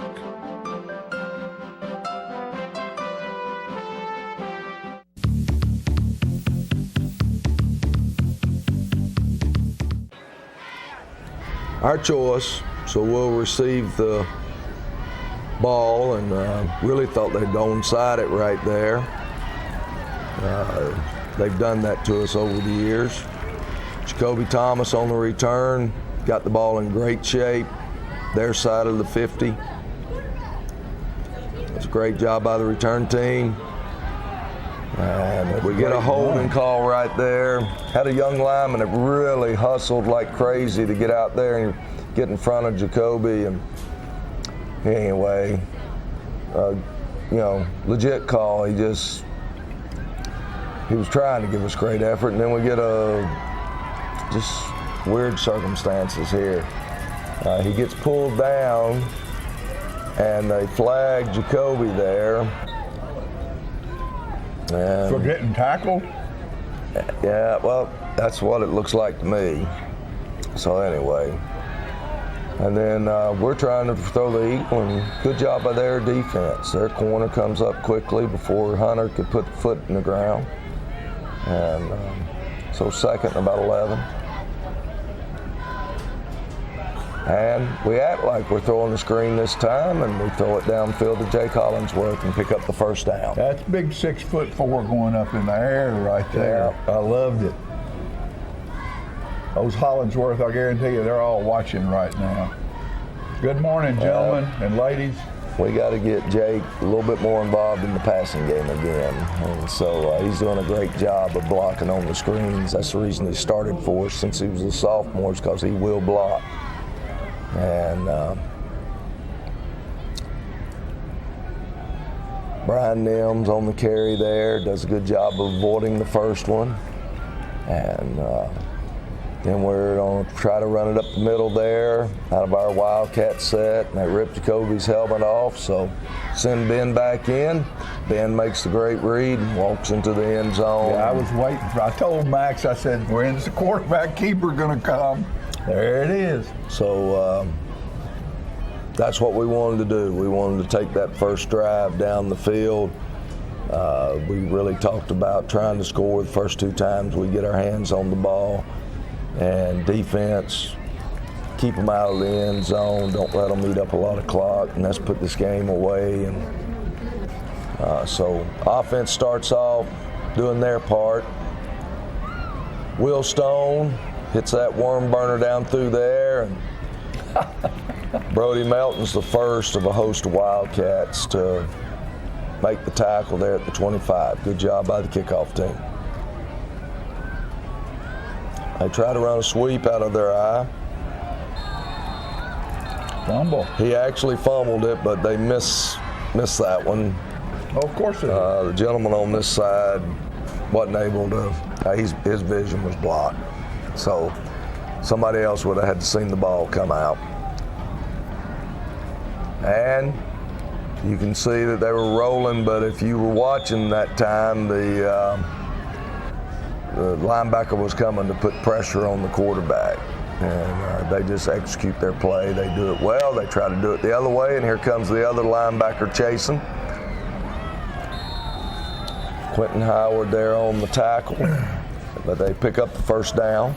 [SPEAKER 2] Our choice, so we'll receive the ball, and really thought they'd onside it right there. They've done that to us over the years. Jacoby Thomas on the return, got the ball in great shape, their side of the 50. It's a great job by the return team. And we get a holding call right there. Had a young lineman that really hustled like crazy to get out there and get in front of Jacoby. And anyway, legit call. He was trying to give us great effort. And then we get just weird circumstances here. He gets pulled down, and they flag Jacoby there.
[SPEAKER 1] For getting tackled?
[SPEAKER 2] Yeah, well, that's what it looks like to me. So anyway, and then we're trying to throw the eagle, and good job by their defense. Their corner comes up quickly before Hunter could put the foot in the ground. And so second and about 11. And we act like we're throwing the screen this time, and we throw it downfield to Jake Hollingsworth and pick up the first down.
[SPEAKER 1] That's big 6'4" going up in the air right there.
[SPEAKER 2] Yeah, I loved it.
[SPEAKER 1] Those Hollingsworth, I guarantee you, they're all watching right now. Good morning, gentlemen and ladies.
[SPEAKER 2] We got to get Jake a little bit more involved in the passing game again. And so he's doing a great job of blocking on the screens. That's the reason he started for us since he was a sophomore, is because he will block. And Brian Nims on the carry there, does a good job of avoiding the first one. And then we're going to try to run it up the middle there out of our Wildcat set, and they rip Jacoby's helmet off, so send Ben back in. Ben makes the great read and walks into the end zone.
[SPEAKER 1] Yeah, I was waiting. I told Max, I said, when's the quarterback keeper going to come? There it is.
[SPEAKER 2] So that's what we wanted to do. We wanted to take that first drive down the field. We really talked about trying to score the first two times we get our hands on the ball. And defense, keep them out of the end zone. Don't let them eat up a lot of clock, and let's put this game away. And so offense starts off doing their part. Will Stone hits that worm burner down through there, and Brody Melton's the first of a host of Wildcats to make the tackle there at the 25. Good job by the kickoff team. They try to run a sweep out of their eye.
[SPEAKER 1] Fumble.
[SPEAKER 2] He actually fumbled it, but they missed that one.
[SPEAKER 1] Oh, of course it is.
[SPEAKER 2] The gentleman on this side wasn't able to, his vision was blocked. So somebody else would have had to seen the ball come out. And you can see that they were rolling, but if you were watching that time, the linebacker was coming to put pressure on the quarterback. And they just execute their play. They do it well. They try to do it the other way, and here comes the other linebacker chasing. Quentin Howard there on the tackle, but they pick up the first down.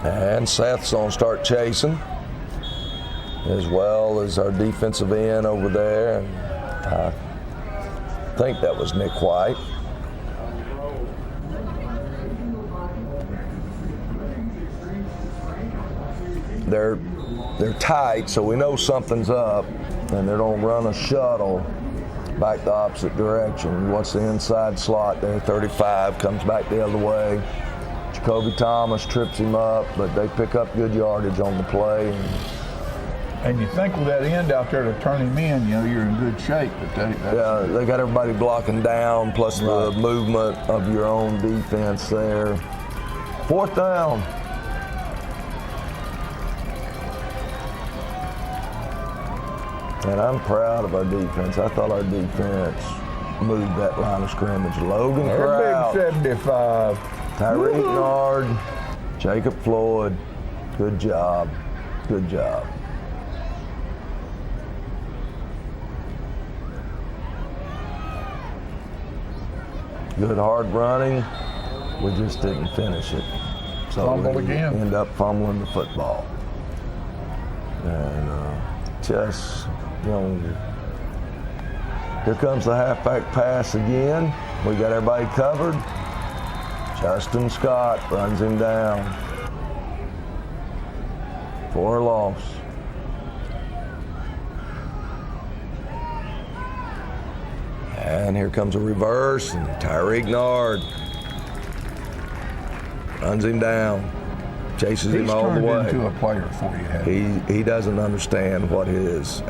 [SPEAKER 2] And Seth's going to start chasing, as well as our defensive end over there. And I think that was Nick White. They're tight, so we know something's up, and they're going to run a shuttle back the opposite direction. What's the inside slot there? 35 comes back the other way. Jacoby Thomas trips him up, but they pick up good yardage on the play.
[SPEAKER 1] And you think with that end out there to turn him in, you know, you're in good shape. But
[SPEAKER 2] they got everybody blocking down, plus the movement of your own defense there. Fourth down. And I'm proud of our defense. I thought our defense moved that line of scrimmage. Logan Crowd.
[SPEAKER 1] Big 75.
[SPEAKER 2] Tyreek Nard, Jacob Floyd, good job, good job. Good hard running, we just didn't finish it. So
[SPEAKER 1] Fumble
[SPEAKER 2] we
[SPEAKER 1] again.
[SPEAKER 2] End up fumbling the football. And just, you know, here comes the halfback pass again. We got everybody covered. Justin Scott runs him down for a loss. And here comes a reverse, and Tyreek Nard runs him down, chases him all the way.
[SPEAKER 1] He's turned into a player for you.
[SPEAKER 2] He doesn't understand his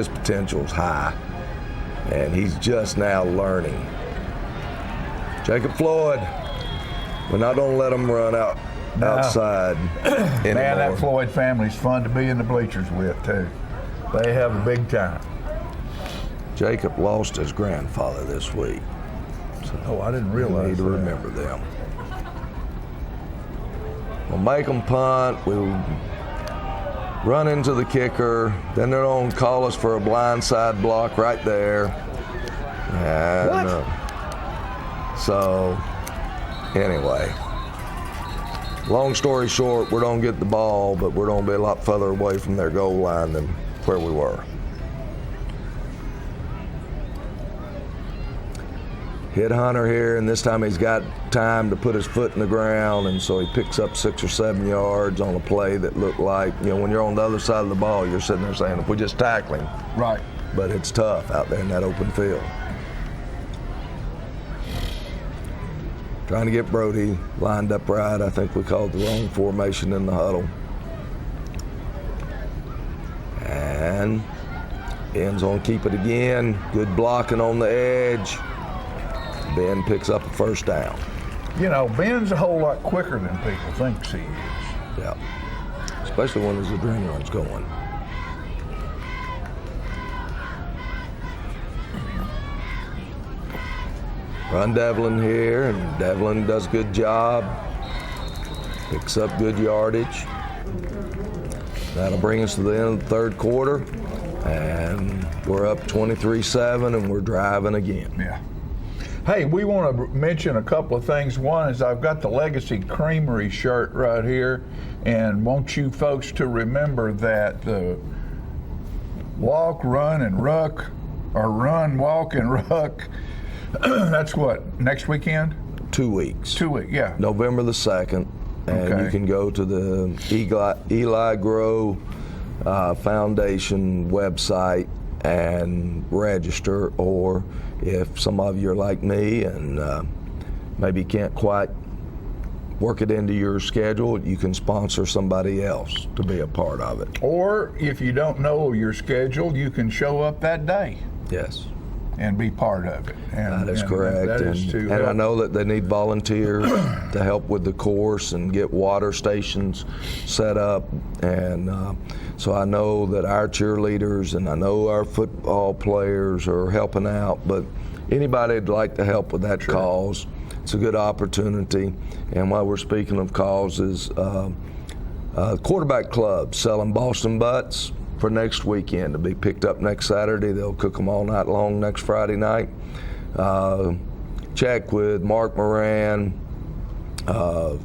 [SPEAKER 2] potential's high, and he's just now learning. Jacob Floyd, we're not going to let him run outside anymore.
[SPEAKER 1] Man, that Floyd family's fun to be in the bleachers with, too. They have a big time.
[SPEAKER 2] Jacob lost his grandfather this week.
[SPEAKER 1] So I didn't realize
[SPEAKER 2] we need to remember them. We'll make them punt. We'll run into the kicker. Then they're going to call us for a blindside block right there. And, so, anyway, long story short, we're going to get the ball, but we're going to be a lot further away from their goal line than where we were. Hit Hunter here, and this time he's got time to put his foot in the ground, and so he picks up 6 or 7 yards on a play that looked like, you know, when you're on the other side of the ball, you're sitting there saying, if we just tackle him.
[SPEAKER 1] Right.
[SPEAKER 2] But it's tough out there in that open field. Trying to get Brody lined up right. I think we called the wrong formation in the huddle. And ends on keep it again. Good blocking on the edge. Ben picks up a first down.
[SPEAKER 1] You know, Ben's a whole lot quicker than people think he is.
[SPEAKER 2] Yeah, especially when his adrenaline's going. Run Devlin here, and Devlin does a good job. Picks up good yardage. That'll bring us to the end of the third quarter, and we're up 23-7, and we're driving again.
[SPEAKER 1] Yeah. Hey, we want to mention a couple of things. One is I've got the Legacy Creamery shirt right here, and want you folks to remember that the walk, run, and ruck, or run, walk, and ruck. That's what, next weekend?
[SPEAKER 2] 2 weeks.
[SPEAKER 1] 2 weeks, yeah.
[SPEAKER 2] November the 2nd. And
[SPEAKER 1] Okay.
[SPEAKER 2] you can go to the Eli Grow Foundation website and register, or if some of you are like me and maybe can't quite work it into your schedule, you can sponsor somebody else to be a part of it.
[SPEAKER 1] Or if you don't know your schedule, you can show up that day
[SPEAKER 2] Yes.
[SPEAKER 1] and be part of it. And,
[SPEAKER 2] That is
[SPEAKER 1] and
[SPEAKER 2] correct.
[SPEAKER 1] That is to
[SPEAKER 2] and
[SPEAKER 1] help.
[SPEAKER 2] I know that they need volunteers to help with the course and get water stations set up. And so I know that our cheerleaders and I know our football players are helping out, but anybody would like to help with that cause, it's a good opportunity. And while we're speaking of causes, Quarterback Club selling Boston butts for next weekend to be picked up next Saturday. They'll cook them all night long next Friday night. Check with Mark Moran,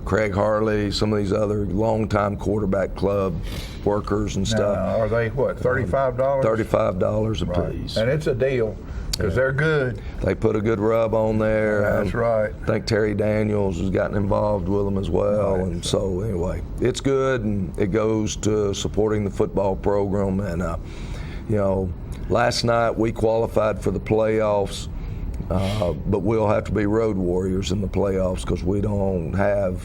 [SPEAKER 2] Craig Harley, some of these other longtime Quarterback Club workers and stuff.
[SPEAKER 1] Now, are they what, $35?
[SPEAKER 2] $35 a
[SPEAKER 1] Right.
[SPEAKER 2] piece.
[SPEAKER 1] And it's a deal because they're good.
[SPEAKER 2] They put a good rub on there.
[SPEAKER 1] That's right.
[SPEAKER 2] I think Terry Daniels has gotten involved with them as well.
[SPEAKER 1] Right.
[SPEAKER 2] And so anyway, it's good, and it goes to supporting the football program. And you know, last night we qualified for the playoffs, but we'll have to be road warriors in the playoffs because we don't have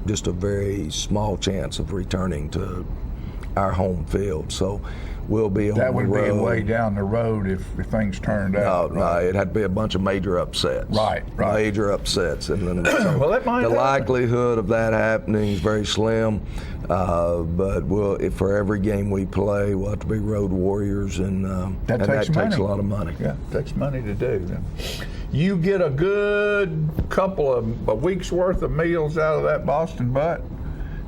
[SPEAKER 2] just a very small chance of returning to our home field. So we'll be on
[SPEAKER 1] That
[SPEAKER 2] the
[SPEAKER 1] would
[SPEAKER 2] road.
[SPEAKER 1] be way down the road if things turned out.
[SPEAKER 2] No, it had to be a bunch of major upsets.
[SPEAKER 1] Right.
[SPEAKER 2] Major upsets. And then so
[SPEAKER 1] Well, that might
[SPEAKER 2] the
[SPEAKER 1] happen.
[SPEAKER 2] likelihood of that happening is very slim. But for every game we play, we'll have to be road warriors, and
[SPEAKER 1] That
[SPEAKER 2] that
[SPEAKER 1] takes
[SPEAKER 2] takes
[SPEAKER 1] money.
[SPEAKER 2] a lot of money.
[SPEAKER 1] Yeah, it takes money to do. You get a good couple of a week's worth of meals out of that Boston butt,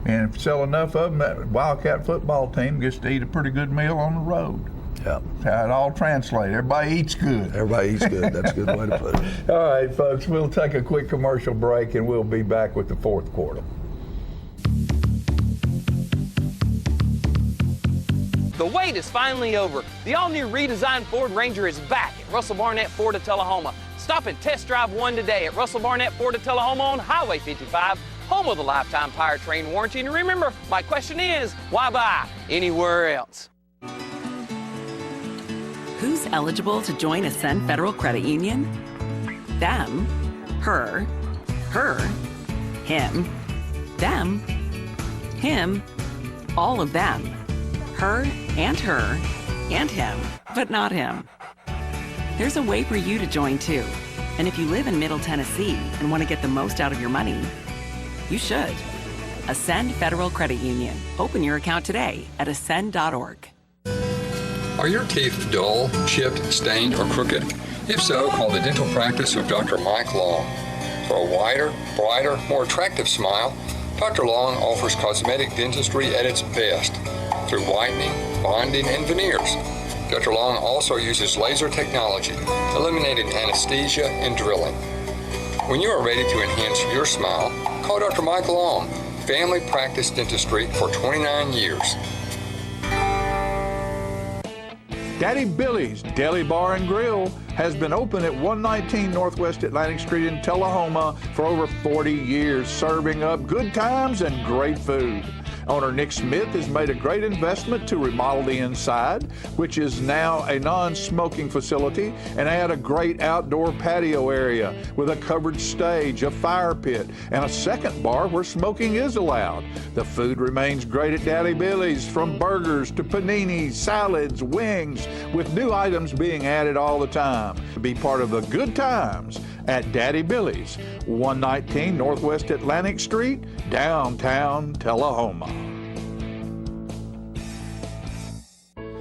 [SPEAKER 1] and if you sell enough of them, that Wildcat football team gets to eat a pretty good meal on the road.
[SPEAKER 2] Yeah.
[SPEAKER 1] How it all translates. Everybody eats good.
[SPEAKER 2] Everybody eats good. That's a good way to put it.
[SPEAKER 1] All right, folks, we'll take a quick commercial break, and we'll be back with the fourth quarter.
[SPEAKER 3] The wait is finally over. The all-new redesigned Ford Ranger is back at Russell Barnett Ford of Tullahoma. Stop and test drive one today at Russell Barnett Ford of Tullahoma on Highway 55, home of the lifetime powertrain warranty. And remember, my question is, why buy anywhere else?
[SPEAKER 11] Who's eligible to join Ascend Federal Credit Union? Them, her, him, them, him, all of them. Her, and him, but not him. There's a way for you to join too. And if you live in Middle Tennessee and want to get the most out of your money, you should. Ascend Federal Credit Union. Open your account today at ascend.org.
[SPEAKER 12] Are your teeth dull, chipped, stained, or crooked? If so, call the dental practice of Dr. Mike Long. For a wider, brighter, more attractive smile, Dr. Long offers cosmetic dentistry at its best through whitening, bonding, and veneers. Dr. Long also uses laser technology, eliminating anesthesia and drilling. When you are ready to enhance your smile, call Dr. Mike Long, family practice dentistry for 29 years.
[SPEAKER 1] Daddy Billy's Deli Bar and Grill has been open at 119 Northwest Atlantic Street in Tullahoma for over 40 years, serving up good times and great food. Owner Nick Smith has made a great investment to remodel the inside, which is now a non-smoking facility, and add a great outdoor patio area with a covered stage, a fire pit, and a second bar where smoking is allowed. The food remains great at Daddy Billy's, from burgers to paninis, salads, wings, with new items being added all the time. To be part of the good times at Daddy Billy's, 119 Northwest Atlantic Street, downtown Tullahoma.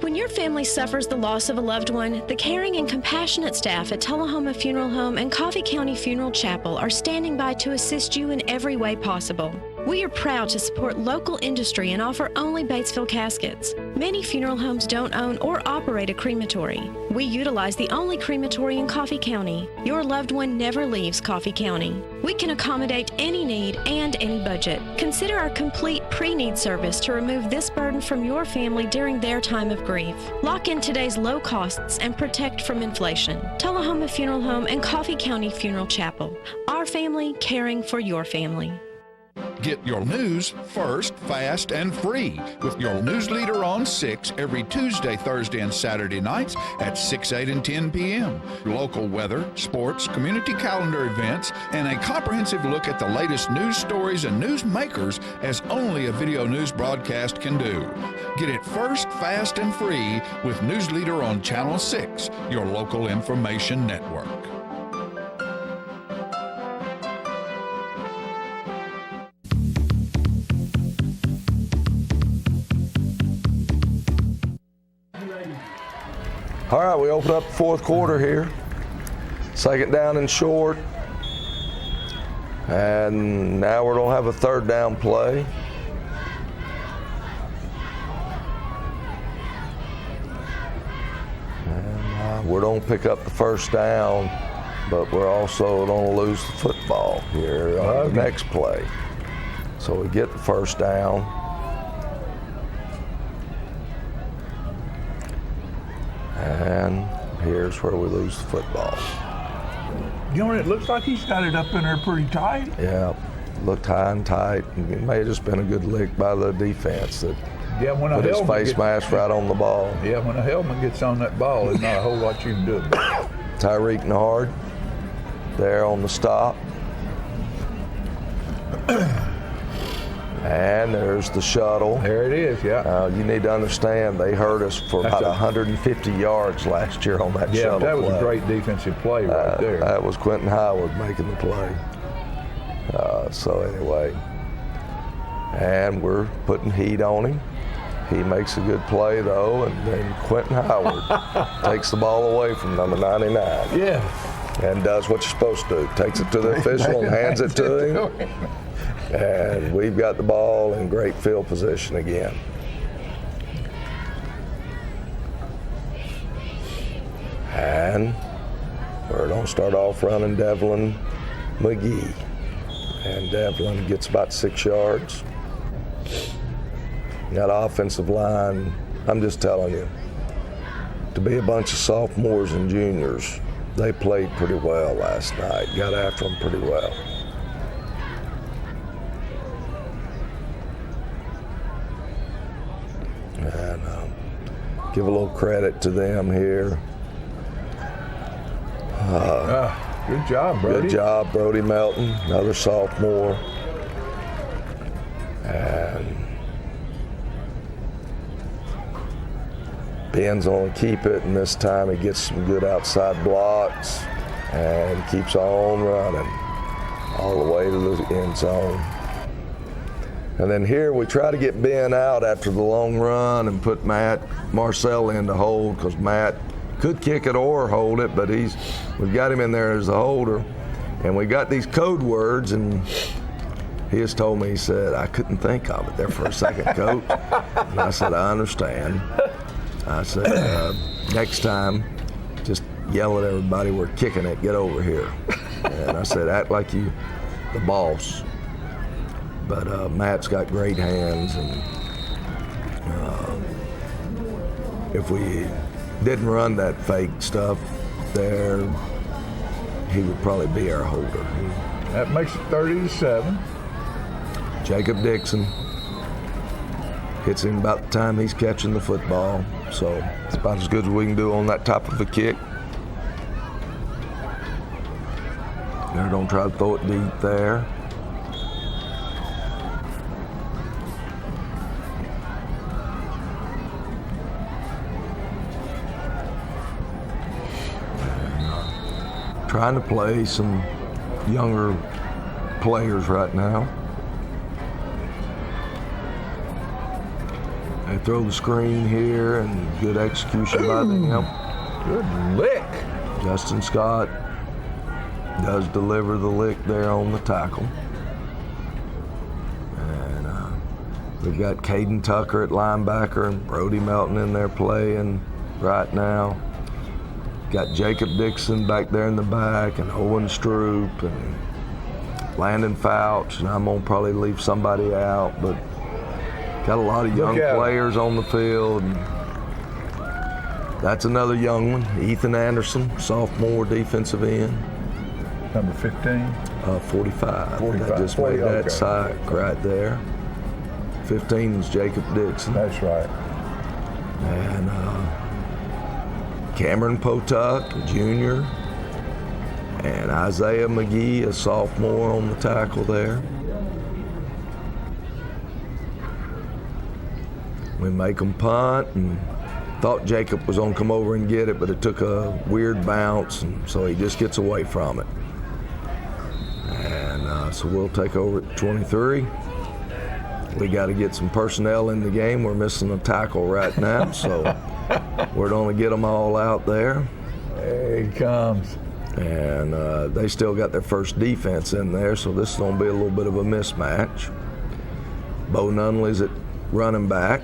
[SPEAKER 13] When your family suffers the loss of a loved one, the caring and compassionate staff at Tullahoma Funeral Home and Coffee County Funeral Chapel are standing by to assist you in every way possible. We are proud to support local industry and offer only Batesville caskets. Many funeral homes don't own or operate a crematory. We utilize the only crematory in Coffee County. Your loved one never leaves Coffee County. We can accommodate any need and any budget. Consider our complete pre-need service to remove this burden from your family during their time of grief. Lock in today's low costs and protect from inflation. Tullahoma Funeral Home and Coffee County Funeral Chapel. Our family caring for your family.
[SPEAKER 7] Get your news first, fast, and free with your news leader on 6 every Tuesday, Thursday, and Saturday nights at 6, 8, and 10 p.m. Local weather, sports, community calendar events, and a comprehensive look at the latest news stories and news makers as only a video news broadcast can do. Get it first, fast, and free with News Leader on Channel 6, your local information network.
[SPEAKER 2] All right, we open up the fourth quarter here. Second down and short. And now we're going to have a third down play. And we're going to pick up the first down, but we're also going to lose the football here on the next play. So we get the first down. And here's where we lose the football.
[SPEAKER 1] You know, it looks like he's got it up in there pretty tight.
[SPEAKER 2] Yeah, looked high and tight. It may have just been a good lick by the defense that put his face mask right on the ball.
[SPEAKER 1] Yeah, when a helmet gets on that ball, there's not a whole lot you can do about it.
[SPEAKER 2] Tyreek Nard there on the stop. And there's the shuttle.
[SPEAKER 1] There it is, yeah.
[SPEAKER 2] You need to understand they hurt us for about 150 yards last year on that shuttle play.
[SPEAKER 1] Yeah, that was a great defensive play right there.
[SPEAKER 2] That was Quentin Howard making the play. So anyway, and we're putting heat on him. He makes a good play though, and then Quentin Howard takes the ball away from number 99.
[SPEAKER 1] Yeah.
[SPEAKER 2] And does what you're supposed to do. Takes it to the official and hands it to him. And we've got the ball in great field position again. And we're going to start off running Devlin McGee. And Devlin gets about 6 yards. That offensive line, I'm just telling you, to be a bunch of sophomores and juniors, they played pretty well last night. Got after them pretty well. And give a little credit to them here.
[SPEAKER 1] Good job, Brody.
[SPEAKER 2] Good job, Brody Melton, another sophomore. And Ben's going to keep it, and this time he gets some good outside blocks and keeps on running all the way to the end zone. And then here we try to get Ben out after the long run and put Matt Marcel in to hold, because Matt could kick it or hold it, but we've got him in there as the holder. And we got these code words, and he just told me, he said, I couldn't think of it there for a second, Coach. And I said, I understand. I said, next time, just yell at everybody, we're kicking it, get over here. And I said, act like you the boss. But Matt's got great hands, and if we didn't run that fake stuff there, he would probably be our holder.
[SPEAKER 1] That makes it 30-7.
[SPEAKER 2] Jacob Dixon hits him about the time he's catching the football, so it's about as good as we can do on that type of a kick. They're going to try to throw it deep there. Trying to play some younger players right now. They throw the screen here, and good execution by them.
[SPEAKER 1] Good lick.
[SPEAKER 2] Justin Scott does deliver the lick there on the tackle. We've got Caden Tucker at linebacker and Brody Melton in there playing right now. Got Jacob Dixon back there in the back, and Owen Stroop and Landon Fouch, and I'm gonna probably leave somebody out, but got a lot of young players on the field. And that's another young one, Ethan Anderson, sophomore defensive end.
[SPEAKER 1] Number 15?
[SPEAKER 2] 45.
[SPEAKER 1] 45.
[SPEAKER 2] I just made that sack right there. 15 is Jacob Dixon.
[SPEAKER 1] That's right.
[SPEAKER 2] And Cameron Potuck, a junior. And Isaiah McGee, a sophomore on the tackle there. We make them punt, and thought Jacob was going to come over and get it, but it took a weird bounce, and so he just gets away from it. And so we'll take over at 23. We got to get some personnel in the game. We're missing a tackle right now, so we're going to get them all out there.
[SPEAKER 1] There he comes.
[SPEAKER 2] And they still got their first defense in there, so this is going to be a little bit of a mismatch. Bo Nunley's at running back.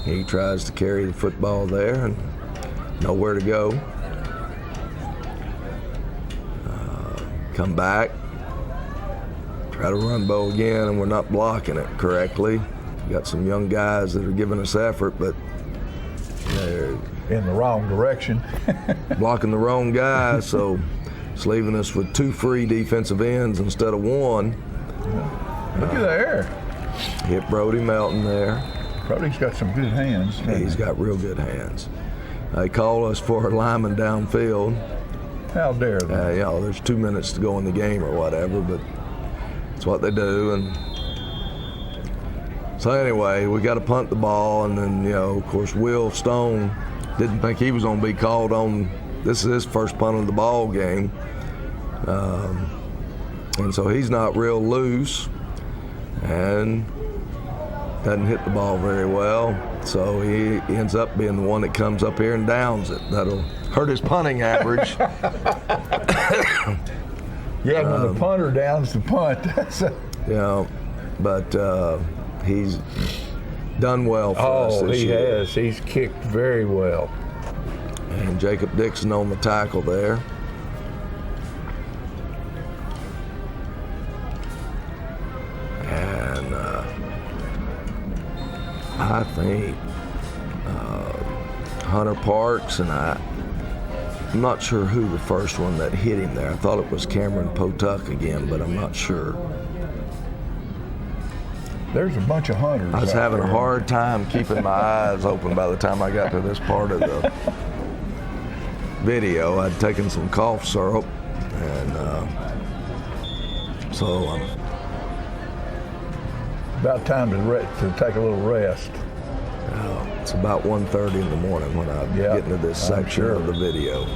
[SPEAKER 2] He tries to carry the football there and nowhere to go. Come back, try to run Bo again, and we're not blocking it correctly. We got some young guys that are giving us effort, but they're
[SPEAKER 1] in the wrong direction.
[SPEAKER 2] Blocking the wrong guy, so it's leaving us with 2 free defensive ends instead of 1.
[SPEAKER 1] Look at there.
[SPEAKER 2] Hit Brody Melton there.
[SPEAKER 1] Brody's got some good hands.
[SPEAKER 2] He's got real good hands. They call us for a lineman downfield.
[SPEAKER 1] How dare they?
[SPEAKER 2] There's 2 minutes to go in the game or whatever, but it's what they do. And so anyway, we got to punt the ball, and then, of course, Will Stone didn't think he was going to be called on. This is his first punt of the ball game. And so he's not real loose and doesn't hit the ball very well. So he ends up being the one that comes up here and downs it. That'll hurt his punting average.
[SPEAKER 1] Yeah, when the punter downs the punt, that's
[SPEAKER 2] but he's done well for us this year.
[SPEAKER 1] Oh, he has. He's kicked very well.
[SPEAKER 2] And Jacob Dixon on the tackle there. And I think Hunter Parks, and I'm not sure who the first one that hit him there. I thought it was Cameron Potuck again, but I'm not sure.
[SPEAKER 1] There's a bunch of hunters.
[SPEAKER 2] I was having a hard time keeping my eyes open by the time I got to this part of the video. I'd taken some cough syrup, and so I'm
[SPEAKER 1] about time to take a little rest.
[SPEAKER 2] It's about 1:30 in the morning when I get into this section of the video.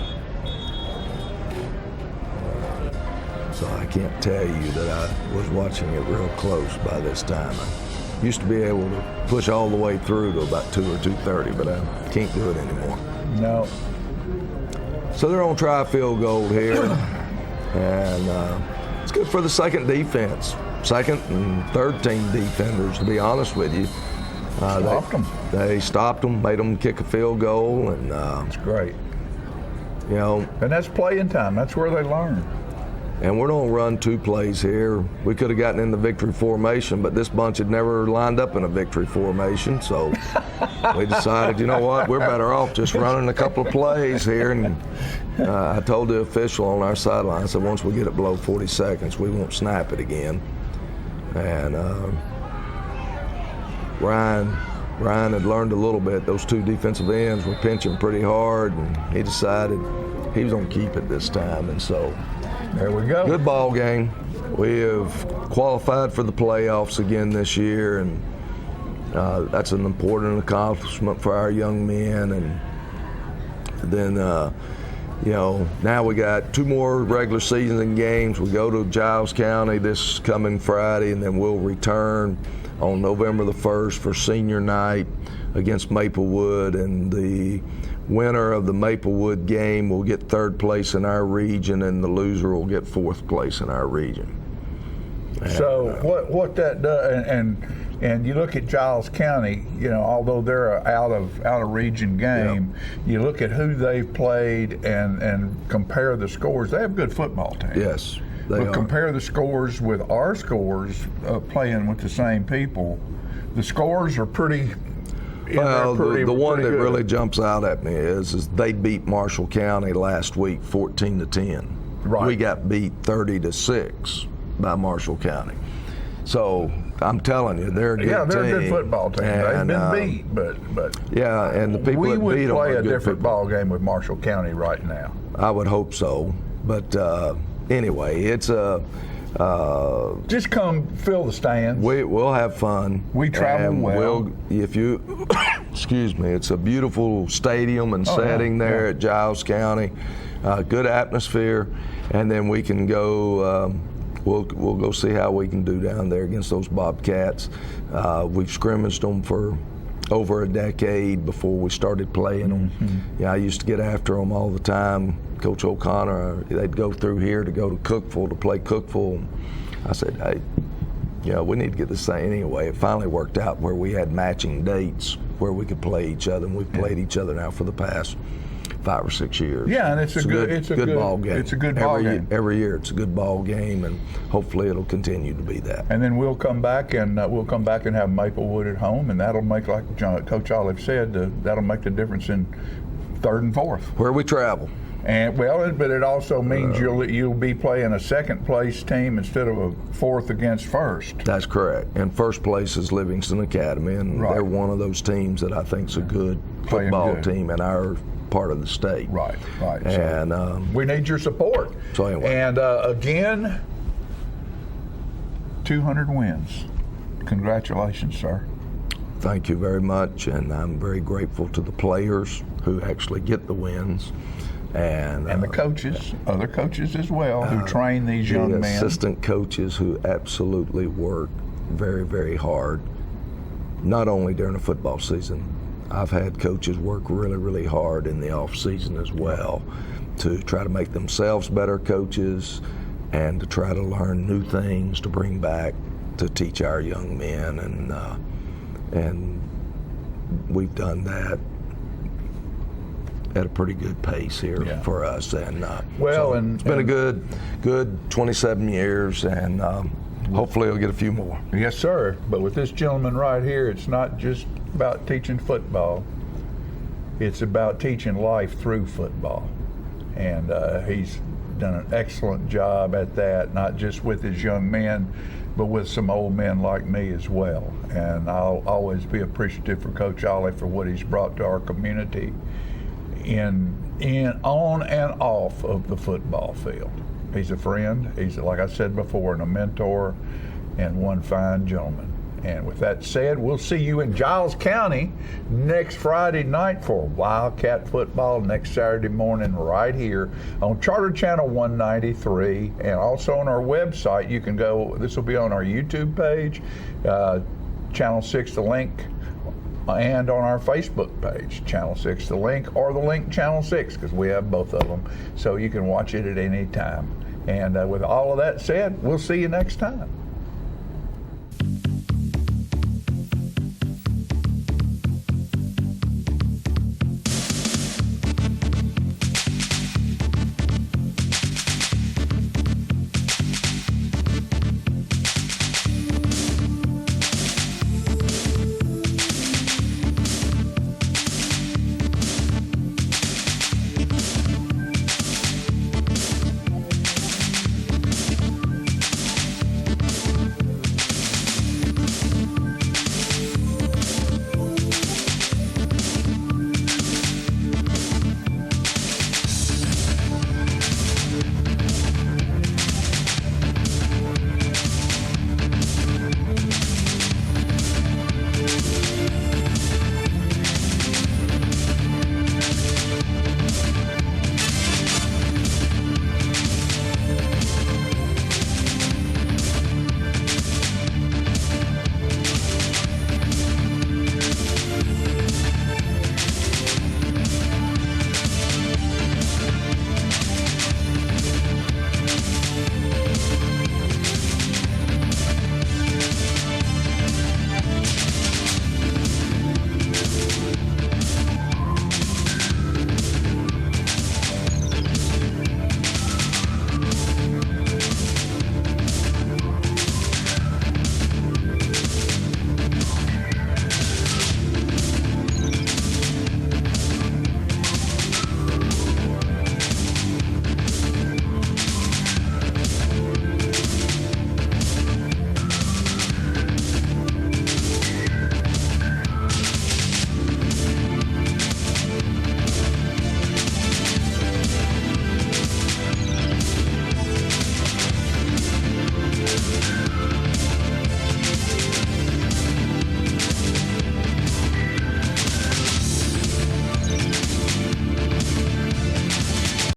[SPEAKER 2] So I can't tell you that I was watching it real close by this time. I used to be able to push all the way through to about 2 or 2:30, but I can't do it anymore.
[SPEAKER 1] No.
[SPEAKER 2] So they're on try field goal here, and it's good for the second defense, second and third team defenders, to be honest with you. They stopped them, made them kick a field goal, and
[SPEAKER 1] it's great.
[SPEAKER 2] And
[SPEAKER 1] that's playing time. That's where they learn.
[SPEAKER 2] And we're going to run 2 plays here. We could have gotten in the victory formation, but this bunch had never lined up in a victory formation, so we decided, you know what, we're better off just running a couple of plays here. And I told the official on our sideline, I said, once we get it below 40 seconds, we won't snap it again. And Ryan had learned a little bit. Those 2 defensive ends were pinching pretty hard, and he decided he was going to keep it this time. And so
[SPEAKER 1] there we go.
[SPEAKER 2] Good ball game. We have qualified for the playoffs again this year, and that's an important accomplishment for our young men. And then, now we got 2 more regular season games. We go to Giles County this coming Friday, and then we'll return on November the 1st for senior night against Maplewood, and the winner of the Maplewood game will get 3rd place in our region, and the loser will get 4th place in our region.
[SPEAKER 1] So what that does, and you look at Giles County, you know, although they're a out of region game, you look at who they've played and compare the scores. They have a good football team.
[SPEAKER 2] Yes,
[SPEAKER 1] but compare the scores with our scores playing with the same people. The scores are pretty.
[SPEAKER 2] Well, the one that
[SPEAKER 1] good.
[SPEAKER 2] really jumps out at me is they beat Marshall County last week 14-10.
[SPEAKER 1] Right.
[SPEAKER 2] We got beat 30-6 by Marshall County. So I'm telling you, they're a good team.
[SPEAKER 1] Yeah, they're a good football team.
[SPEAKER 2] And,
[SPEAKER 1] they've been beat, but
[SPEAKER 2] yeah, and the people that beat them
[SPEAKER 1] we would play
[SPEAKER 2] are
[SPEAKER 1] a
[SPEAKER 2] good
[SPEAKER 1] different
[SPEAKER 2] people.
[SPEAKER 1] ball game with Marshall County right now.
[SPEAKER 2] I would hope so, but anyway, it's a.
[SPEAKER 1] Just come fill the stands.
[SPEAKER 2] We'll have fun.
[SPEAKER 1] We travel
[SPEAKER 2] and
[SPEAKER 1] well.
[SPEAKER 2] If you, excuse me, it's a beautiful stadium and setting there at Giles County. Good atmosphere, and then we can go. We'll go see how we can do down there against those Bobcats. We've scrimmaged them for over a decade before we started playing them.
[SPEAKER 1] Mm-hmm.
[SPEAKER 2] Yeah, I used to get after them all the time. Coach O'Connor, they'd go through here to go to Cookeville to play Cookeville. I said, hey, we need to get this thing anyway. It finally worked out where we had matching dates where we could play each other, and we've played each other now for the past 5 or 6 years.
[SPEAKER 1] Yeah, and it's a good
[SPEAKER 2] ball game.
[SPEAKER 1] It's a good ball game.
[SPEAKER 2] Every year it's a good ball game, and hopefully it'll continue to be that.
[SPEAKER 1] And then we'll come back and have Maplewood at home, and that'll make, like Coach Olive said, that'll make the difference in 3rd and 4th.
[SPEAKER 2] Where we travel.
[SPEAKER 1] And but it also means you'll be playing a 2nd place team instead of a 4th against 1st.
[SPEAKER 2] That's correct. And 1st place is Livingston Academy, and they're one of those teams that I think is a good football team in our part of the state.
[SPEAKER 1] Right.
[SPEAKER 2] And
[SPEAKER 1] so we need your support.
[SPEAKER 2] So anyway.
[SPEAKER 1] And again, 200 wins. Congratulations, sir.
[SPEAKER 2] Thank you very much, and I'm very grateful to the players who actually get the wins. And
[SPEAKER 1] the coaches, other coaches as well, who train these young men.
[SPEAKER 2] Assistant coaches who absolutely work very, very hard, not only during the football season. I've had coaches work really, really hard in the off season as well to try to make themselves better coaches and to try to learn new things to bring back to teach our young men, and we've done that at a pretty good pace here for us. And it's been a good 27 years, and hopefully we'll get a few more.
[SPEAKER 1] Yes, sir. But with this gentleman right here, it's not just about teaching football. It's about teaching life through football. And he's done an excellent job at that, not just with his young men, but with some old men like me as well. And I'll always be appreciative for Coach Ollie for what he's brought to our community on and off of the football field. He's a friend. He's, like I said before, a mentor and one fine gentleman. And with that said, we'll see you in Giles County next Friday night for Wildcat football, next Saturday morning right here on Charter Channel 193, and also on our website. You can go, this will be on our YouTube page, Channel 6 The Link, and on our Facebook page, Channel 6 The Link, or The Link Channel 6, because we have both of them, so you can watch it at any time. And with all of that said, we'll see you next time.